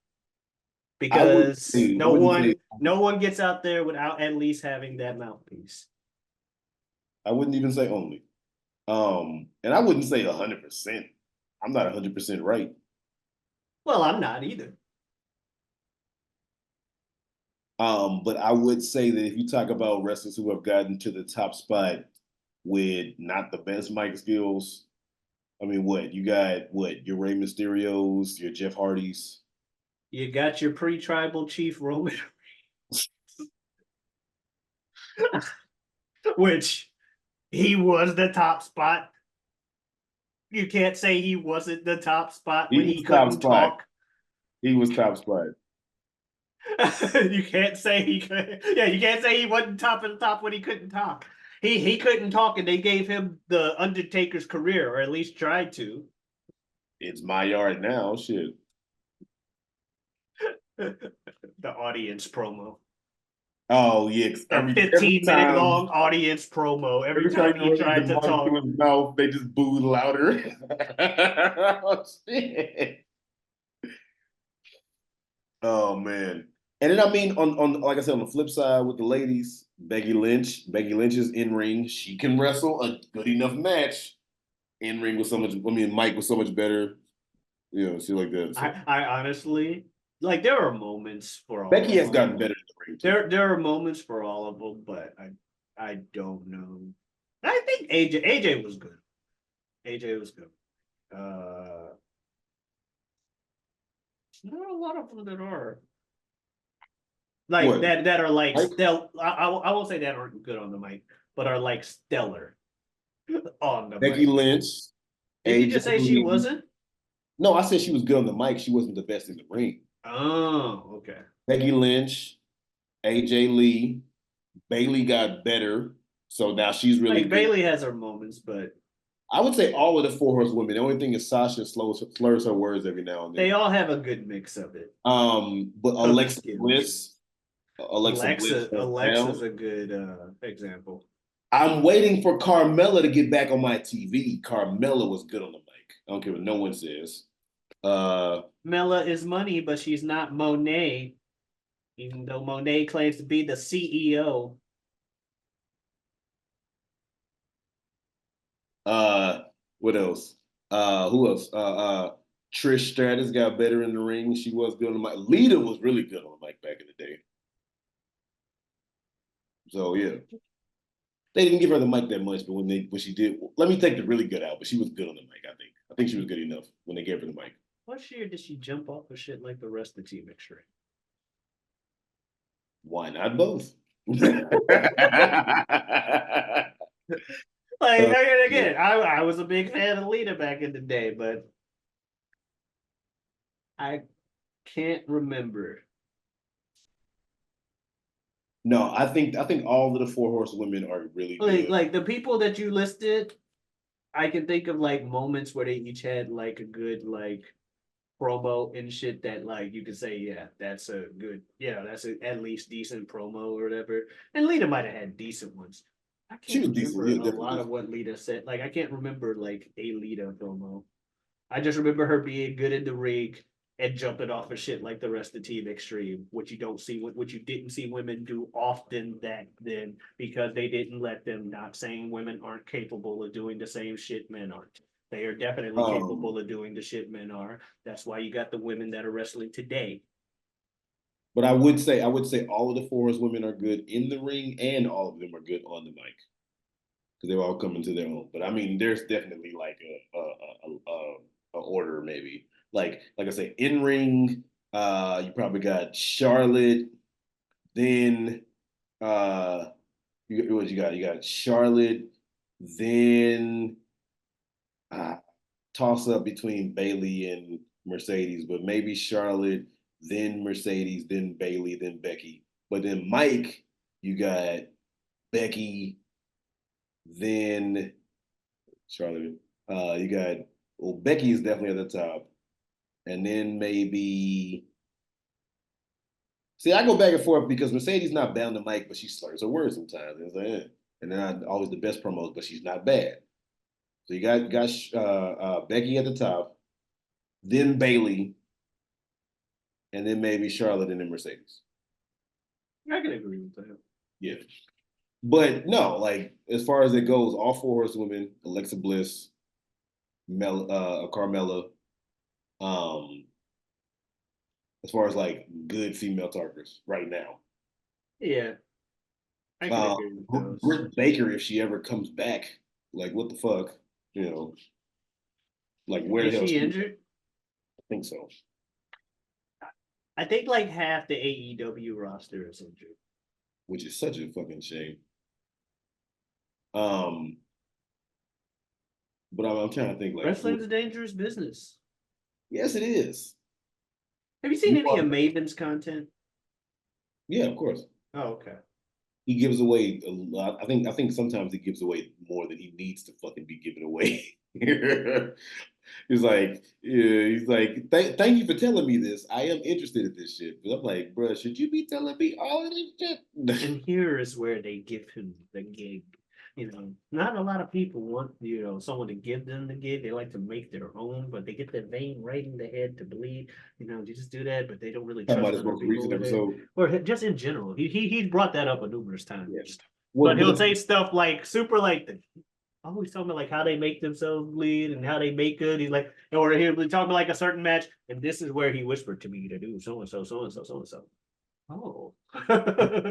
I wouldn't because say I no wouldn't say one no one gets out there without at least having that mouthpiece. I wouldn't even say only. And I wouldn't say 100%. I'm not 100% right. Well, I'm not either. But I would say that if you talk about wrestlers who have gotten to the top spot with not the best mic skills, I mean, what you got? What your Rey Mysterios, your Jeff Hardys? You got your pre-tribal chief Roman, which he was the top spot. You can't say he wasn't the top spot He when he was top couldn't spot. talk. He was top spot. You can't say he could. Yeah, you can't say he wasn't top of the top when he couldn't talk. He couldn't talk, and they gave him the Undertaker's career, or at least tried to. It's my yard now. Shit. The audience promo. Oh yeah. The Every 15-minute time long audience promo every every time time you he raise the tried to mic to talk. his mouth, they just boo louder. Oh, shit. Oh man. And then I mean on like I said, on the flip side with the ladies, Becky Lynch. Becky Lynch is in ring. She can wrestle a good enough match. In ring was so much, I mean, Mike was so much better. You know, shit like that. So I honestly like there are moments for all Becky of has them. gotten better in the ring too. There are moments for all of them, but I don't know. I think AJ was good. AJ was good. Uh, there are a lot of them that are like What? that are like Mike? still. I won't say that aren't good on the mic, but are like stellar on the Becky mic. Lynch, Didn't you AJ just say she Lee. wasn't? No, I said she was good on the mic. She wasn't the best in the ring. Oh, okay. Becky Lynch, AJ Lee, Bailey got better. So now she's really Like good. Bailey has her moments, but I would say all of the four horsewomen. The only thing is Sasha slurs her words every now and they then. all have a good mix of it But of Alexa skills. Bliss, Alexa Bliss has Alexa's down. a good example. I'm waiting for Carmella to get back on my TV. Carmella was good on the mic. I don't care what no one says. Uh, Mela is money, but she's not Monet, even though Monet claims to be the CEO. uh, what else? Who else? Trish Stratus got better in the ring. She was good on the mic. Lita was really good on the mic back in the day. So yeah, they didn't give her the mic that much, but when she did, let me take the really good out. But she was good on the mic. I think she was good enough when they gave her the mic. What year did she jump off of shit like the rest of Team Extreme? Why not both? Like Uh, again, I was a big fan of Lita back in the day, but I can't remember. no, I think all of the four horsewomen are really good. Like the people that you listed, I can think of like moments where they each had like a good like promo and shit that like you could say, yeah, that's a good, yeah, that's at least decent promo or whatever. And Lita might have had decent ones. I She can't was decent. remember Yeah, a definitely lot of decent. what Lita said. Like I can't remember like a Lita promo. I just remember her being good in the ring and jumping off of shit like the rest of Team Extreme, which you don't see, which you didn't see women do often back then because they didn't let them. Not saying women aren't capable of doing the same shit men aren't. They are definitely Um, capable of doing the shit men are. That's why you got the women that are wrestling today. but I would say all of the four horsewomen are good in the ring, and all of them are good on the mic because they're all coming to their own. But I mean, there's definitely like a order maybe. Like I say, in ring, you probably got Charlotte, then what you got? You got Charlotte, then uh, toss up between Bailey and Mercedes, but maybe Charlotte, then Mercedes, then Bailey, then Becky. But then Mike, you got Becky, then Charlotte. You got well, Becky is definitely at the top, and then maybe. See, I go back and forth because Mercedes not bound to Mike, but she slurs her words sometimes. And, like, and then I always the best promos, but she's not bad. So you got Becky at the top. then Bailey, and then maybe Charlotte and then Mercedes. I can agree with that. Yeah. But no, like as far as it goes, all four horsewomen, Alexa Bliss, Carmella, um, as far as like good female targets right now. Yeah, I can agree with those. Britt Baker, if she ever comes back, like what the fuck, you know, like where Is the hell she she? injured? I think so. I think like half the AEW roster is injured. Which is such a fucking shame. Um, but I'm trying to think like who. Wrestling's a dangerous business. Yes, it is. Have you seen You any of are, Maven's content? yeah, of course. Oh, okay. He gives away a lot. I think sometimes he gives away more than he needs to fucking be giving away. He's like, yeah, he's like, thank you for telling me this. I am interested in this shit. But I'm like, bro, should you be telling me all of this shit? And here is where they give him the gig. You know, not a lot of people want, someone to give them the gig. They like to make their own, but they get the vein right in the head to believe, you just do that, but they don't really Talking about trust his other most people recent with it. episode. Or just in general. He's brought that up numerous Yeah. times. Well, But he'll say stuff like super like always talking about like how they make themselves bleed and how they make good. He's like, or he'll be talking about like a certain match, and this is where he whispered to me to do so and so, so and so, so and so. Oh.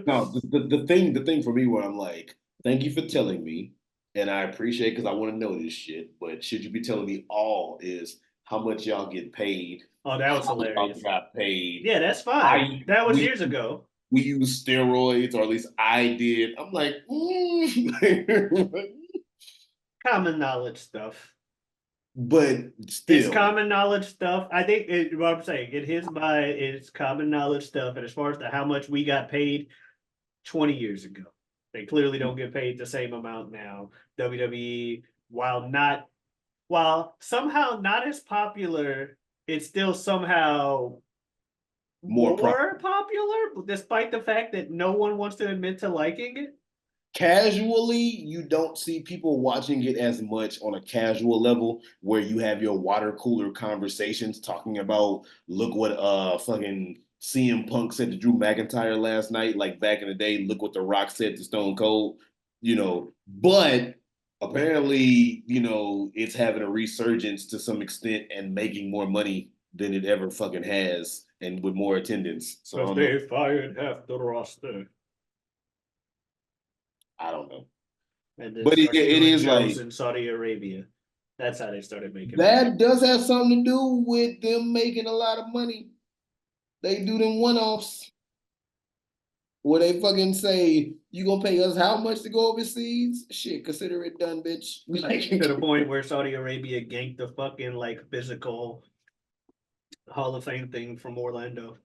no, the thing for me where I'm like, thank you for telling me, and I appreciate because I want to know this shit. But should you be telling me all is how much y'all get paid, Oh, that was how y'all hilarious. got paid. Yeah, that's fine. I That was we years ago. we use steroids, or at least I did. I'm like, Common knowledge stuff. but It's still, common knowledge stuff. I think what I'm saying in his mind, it's common knowledge stuff. And as far as how much we got paid 20 years ago, they clearly don't get paid the same amount now. WWE, while somehow not as popular, it's still somehow more more popular, despite the fact that no one wants to admit to liking it. casually, you don't see people watching it as much on a casual level where you have your water cooler conversations talking about look what fucking CM Punk said to Drew McIntyre last night, like back in the day, look what The Rock said to Stone Cold, but apparently, it's having a resurgence to some extent and making more money than it ever fucking has and with more attendance. So I Because don't know. they fired half the roster. I don't know. And then But started it doing is shows like in Saudi Arabia. That's how they started making money. that does have something to do with them making a lot of money. They do them one-offs where they fucking say, you gonna pay us how much to go overseas? Shit, consider it done, bitch. Like, To the point where Saudi Arabia ganked the fucking like physical Hall of Fame thing from Orlando.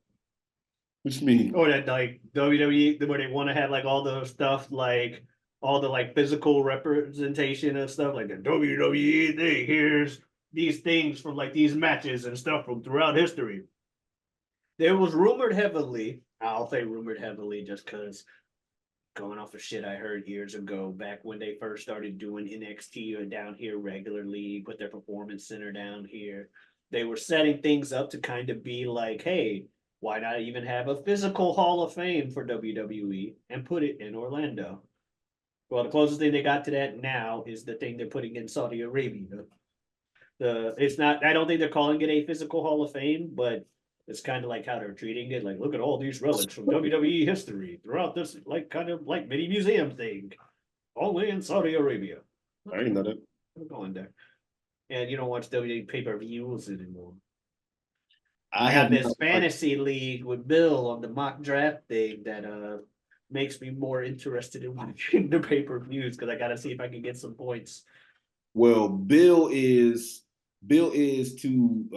which means Or that like WWE where they want to have like all the stuff like all the like physical representation of stuff like the WWE thing. Here's these things from like these matches and stuff from throughout history. There was rumored heavily. I'll say rumored heavily just because going off of shit I heard years ago, back when they first started doing NXT or down here regularly, put their performance center down here. They were setting things up to kind of be like, hey, why not even have a physical Hall of Fame for WWE and put it in Orlando? Well, the closest thing they got to that now is the thing they're putting in Saudi Arabia. It's not. I don't think they're calling it a physical Hall of Fame, but it's kind of like how they're treating it. Like, look at all these relics from WWE history throughout this, like, kind of like mini museum thing, only in Saudi Arabia. I didn't know that. I'm going there, and you don't watch WWE pay per views anymore. I I got have this not watched. fantasy league with Bill on the mock draft thing that makes me more interested in watching the pay per views because I got to see if I can get some points. Well, Bill is to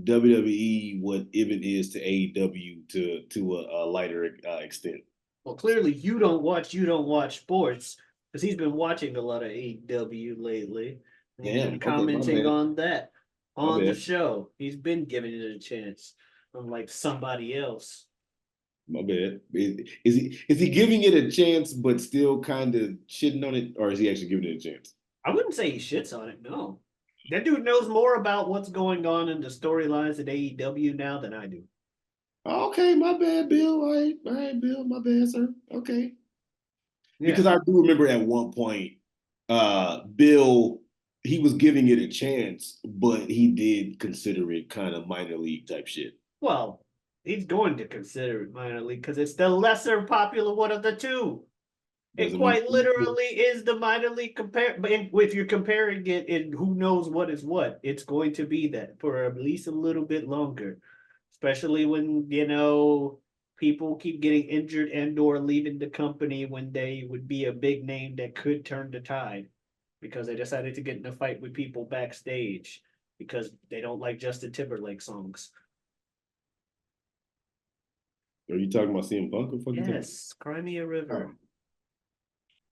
WWE what Ibn is to AEW to a lighter extent. Well, clearly you don't watch sports because he's been watching a lot of AEW lately. And he's been Damn. Okay, my commenting bad. on that My on the bad. show. He's been giving it a chance, unlike somebody else. My bad. Is he giving it a chance, but still kind of shitting on it, or is he actually giving it a chance? I wouldn't say he shits on it. No, That dude knows more about what's going on in the storylines at AEW now than I do. Okay, my bad, Bill. All right, Bill, my bad, sir. Okay. Yeah. Because I do remember at one point, Bill, he was giving it a chance, but he did consider it kind of minor league type shit. Well, he's going to consider it minor league because it's the lesser popular one of the two. It Doesn't mean quite literally is the minor league compare. But if you're comparing it, and who knows what is what, it's going to be that for at least a little bit longer, especially when people keep getting injured and/or leaving the company when they would be a big name that could turn the tide because they decided to get in a fight with people backstage because they don't like Justin Timberlake songs. Are you talking about CM Punk or fucking talking? Yes, Crimea River.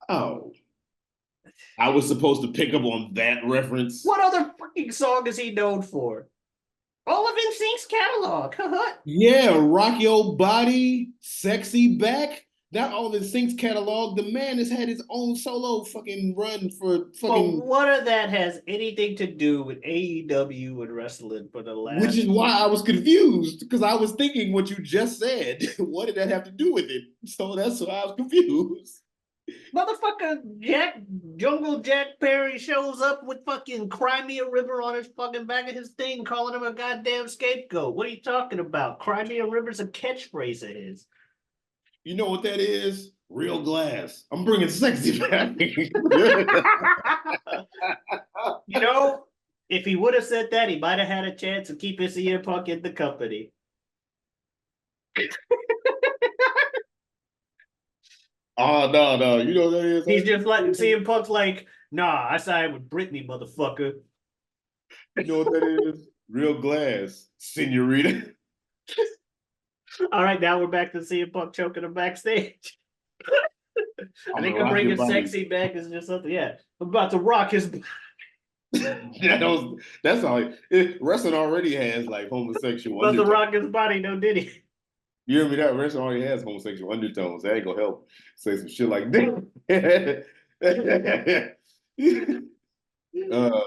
Oh, I was supposed to pick up on that reference. What other fucking song is he known for? All of NSYNC's catalog. Yeah, rock your body, sexy back. Not all the Syncs catalog. The man has had his own solo fucking run for But fucking. what of that has anything to do with AEW and wrestling for the Which last is why I was confused because I was thinking what you just said. What did that have to do with it? So that's why I was confused. motherfucker Jungle Jack Perry shows up with fucking Crimea River on his fucking back of his thing, calling him a goddamn scapegoat. What are you talking about? Crimea River's a catchphrase of his. You know what that is? Real glass. I'm bringing sexy back. You know, if he would have said that, he might have had a chance of keeping CM Punk in the company. Oh no. You know what that is? He's just like CM Punk's like, nah, I signed with Britney, motherfucker. You know what that is? Real glass, senorita. All right, now we're back to CM Punk choking him backstage. I think I'm bringing sexy back is just something. Yeah, I'm about to rock his. That's all. Wrestling already has like homosexual About to undertones. rock his body, no did he? You hear me? That wrestling already has homosexual undertones. That ain't gonna help say some shit like that. You know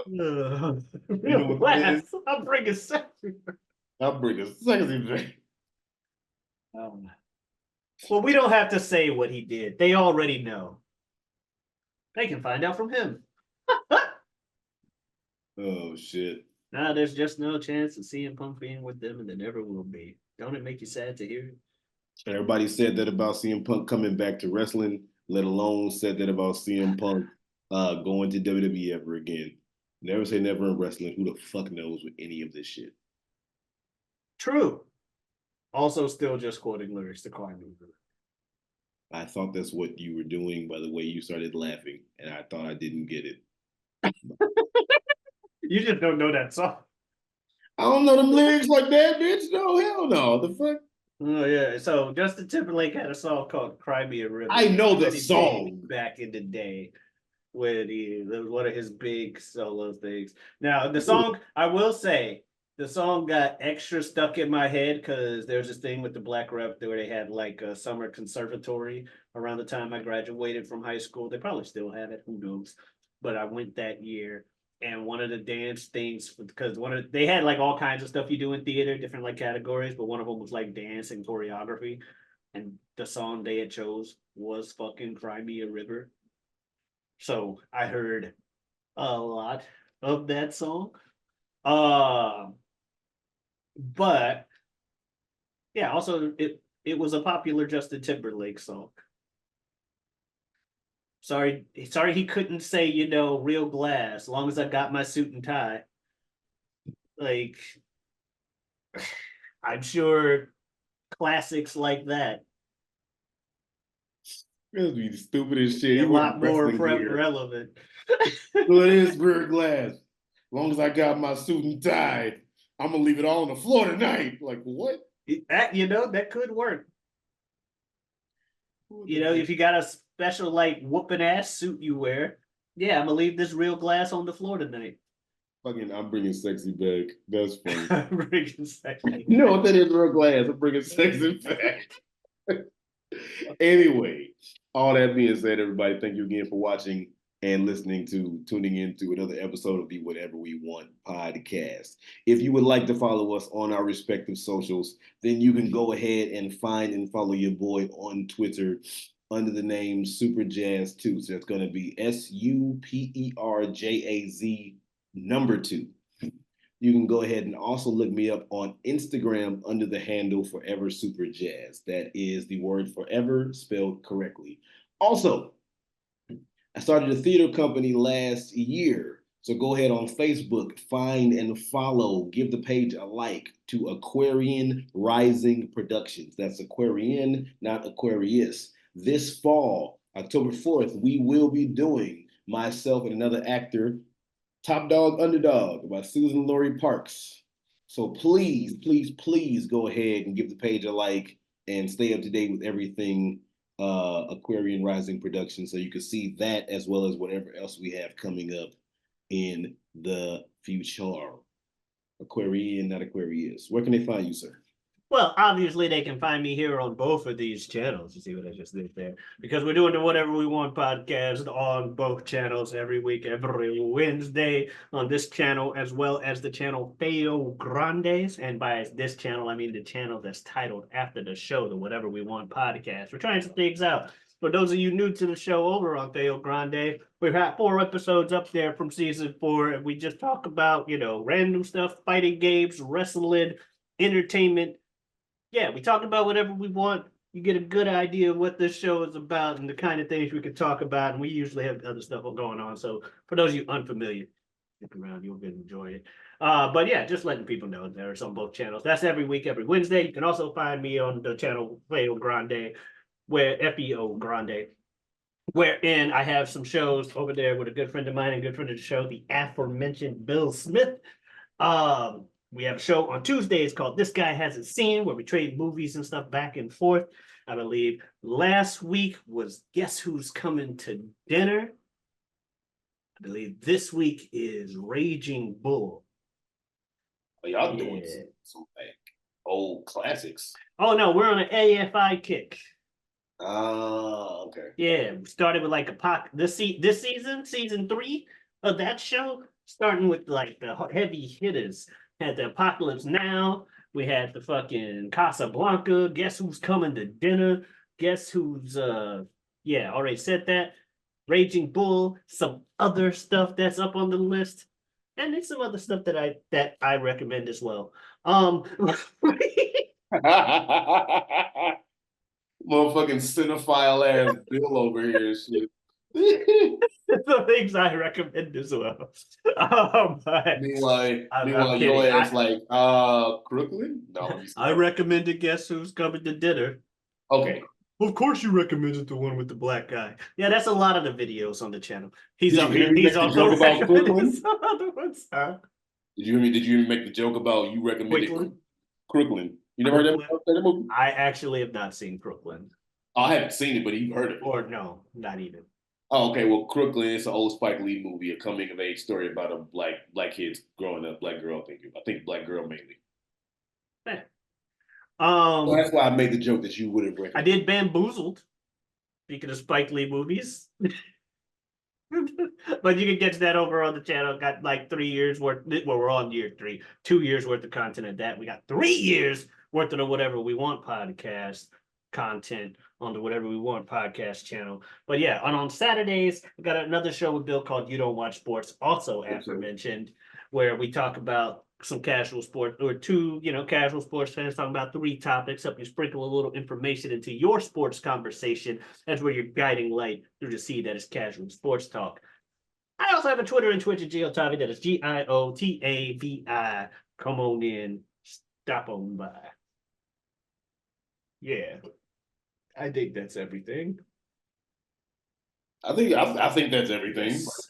Real what that is? class. I'm bringing sexy. I'm bringing sexy back. Well, we don't have to say what he did. They already know. They can find out from him. Oh shit. Nah, there's just no chance of CM Punk being with them, and there never will be. Don't it make you sad to hear? Everybody said that about CM Punk coming back to wrestling, let alone said that about CM Punk going to WWE ever again. Never say never in wrestling. Who the fuck knows with any of this shit? True. Also, still just quoting lyrics to Climb River. I thought that's what you were doing by the way you started laughing, and I thought I didn't get it. You just don't know that song. I don't know them lyrics like that, bitch. No, hell no. The fuck? Oh yeah. So Justin Timberlake had a song called "Cry Me a River." I know the song back in the day when it was one of his big solo things. Now the song, I will say, the song got extra stuck in my head because there's this thing with the Black Rep where they had like a summer conservatory around the time I graduated from high school. They probably still have it, who knows? But I went that year, and one of the dance things, because they had like all kinds of stuff you do in theater, different like categories, but one of them was like dance and choreography, and the song they had chose was fucking "Cry Me a River." So I heard a lot of that song. Uh, but yeah, also it was a popular Justin Timberlake song. Sorry he couldn't say, real glass, as long as I got my suit and tie. Like, I'm sure classics like that This be the stupidest shit. be a You lot wearing more wrestling gear. relevant. So it is real glass. As long as I got my suit and tie, I'm gonna leave it all on the floor tonight. Like what? That could work. If you got a special like whooping ass suit you wear, yeah, I'm gonna leave this real glass on the floor tonight. Fucking, I'm bringing sexy back. That's funny. Bringing sexy. You know what that is, real glass. I'm bringing sexy back. Anyway, all that being said, everybody, thank you again for watching and tuning into another episode of the Whatever We Want podcast. If you would like to follow us on our respective socials, then you can go ahead and find and follow your boy on Twitter under the name Super Jazz 2. So that's going to be SUPERJAZ number 2. You can go ahead and also look me up on Instagram under the handle Forever Super Jazz. That is the word forever spelled correctly. Also, I started a theater company last year. So go ahead on Facebook, find and follow, give the page a like to Aquarian Rising Productions. That's Aquarian, not Aquarius. This fall, October 4th, we will be doing myself and another actor, Top Dog Underdog by Susan Laurie Parks. So please, please, please go ahead and give the page a like and stay up to date with everything Aquarian Rising production so you can see that as well as whatever else we have coming up in the future. Aquarian, not Aquarius. Where can they find you, sir? Well, obviously they can find me here on both of these channels. You see what I just did there? Because we're doing the Whatever We Want podcast on both channels every week, every Wednesday on this channel, as well as the channel Feo Grandes. And by this channel, I mean the channel that's titled after the show, the Whatever We Want podcast. We're trying some things out. For those of you new to the show over on Feo Grande, we've had 4 episodes up there from season 4, and we just talk about, random stuff, fighting games, wrestling, entertainment. Yeah, we talk about whatever we want. You get a good idea of what this show is about and the kind of things we could talk about. And we usually have other stuff going on. So for those of you unfamiliar, stick around, you'll enjoy it. But yeah, just letting people know there's on both channels. That's every week, every Wednesday. You can also find me on the channel Feo Grande, Feo Grande, wherein I have some shows over there with a good friend of mine and good friend of the show, the aforementioned Bill Smith. We have a show on Tuesdays called This Guy Hasn't Seen, where we trade movies and stuff back and forth. I believe last week was Guess Who's Coming to Dinner. I believe this week is Raging Bull. Oh, y'all doing some like old classics. Oh no, we're on an AFI kick. Oh, okay. Yeah, we started with like this season, season 3 of that show, starting with like the heavy hitters. Had the Apocalypse Now. We had the fucking Casablanca. Guess Who's Coming to Dinner? Guess Who's already said that. Raging Bull. Some other stuff that's up on the list, and then some other stuff that I recommend as well. Motherfucking cinephile ass Bill over here, shit. The things I recommend as well. Meanwhile, your ass like Crooklyn? No, let me see. I recommended Guess Who's Coming to Dinner. Okay. Of course you recommended the one with the black guy. Yeah, that's a lot of the videos on the channel. Did you hear me make the joke about Crooklyn? Other ones, huh? Did you hear me? Did you make the joke about you recommended Crooklyn? You never heard that movie? I actually have not seen Crooklyn. Oh, I haven't seen it, but you've heard of it. Or no, not even. Oh, okay. Well, Crooklyn is an old Spike Lee movie, a coming of age story about a black kids growing up, black girl. I think black girl mainly. Yeah. So that's why I made the joke that you would have recognized. I did Bamboozled. Speaking of Spike Lee movies. But you can get to that over on the channel. Got like 3 years worth. Well, we're on year 3. 2 years worth of content of that. We got 3 years worth of the Whatever We Want podcast content on the Whatever We Want podcast channel. But yeah, on Saturdays, we got another show with Bill called You Don't Watch Sports, also aforementioned, where we talk about some casual sport, or 2, casual sports fans talking about 3 topics, help you sprinkle a little information into your sports conversation. That's where you're guiding light through the sea that is casual sports talk. I also have a Twitter and Twitch at Giotavi, that is Giotavi. Come on in, stop on by. Yeah. I think that's everything. I think that's everything. Yes.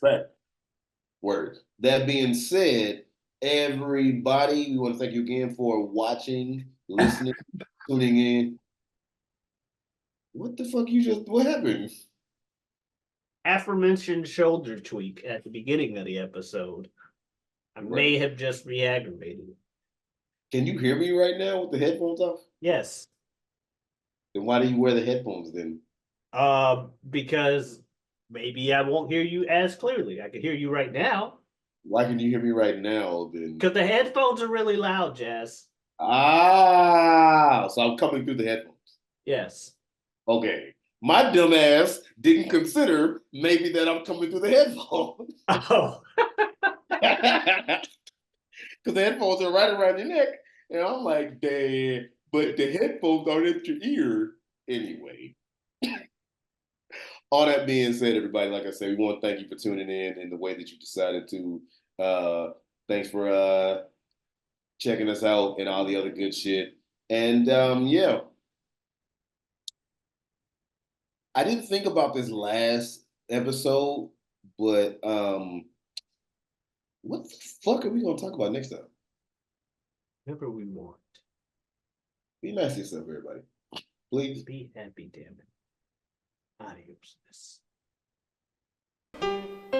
Word. That being said, everybody, we want to thank you again for watching, listening, tuning in. What the fuck what happened? Aforementioned shoulder tweak at the beginning of the episode. I may have just re-aggravated it. Can you hear me right now with the headphones off? Yes. Then why do you wear the headphones then? Because maybe I won't hear you as clearly. I can hear you right now Why can you hear me right now then? because the headphones are really loud, Jazz. Ah, so I'm coming through the headphones. Yes. Okay. My dumb ass didn't consider maybe that I'm coming through the headphones. Oh, Because the headphones are right around your neck. And I'm like, damn, but the headphones aren't at your ear anyway. All that being said, everybody, like I said, we want to thank you for tuning in the way that you decided to. Thanks for checking us out and all the other good shit. And yeah, I didn't think about this last episode, but what the fuck are we gonna talk about next time? whatever we want. Be nice to yourself, everybody. Please. Be happy, damn it. Adios.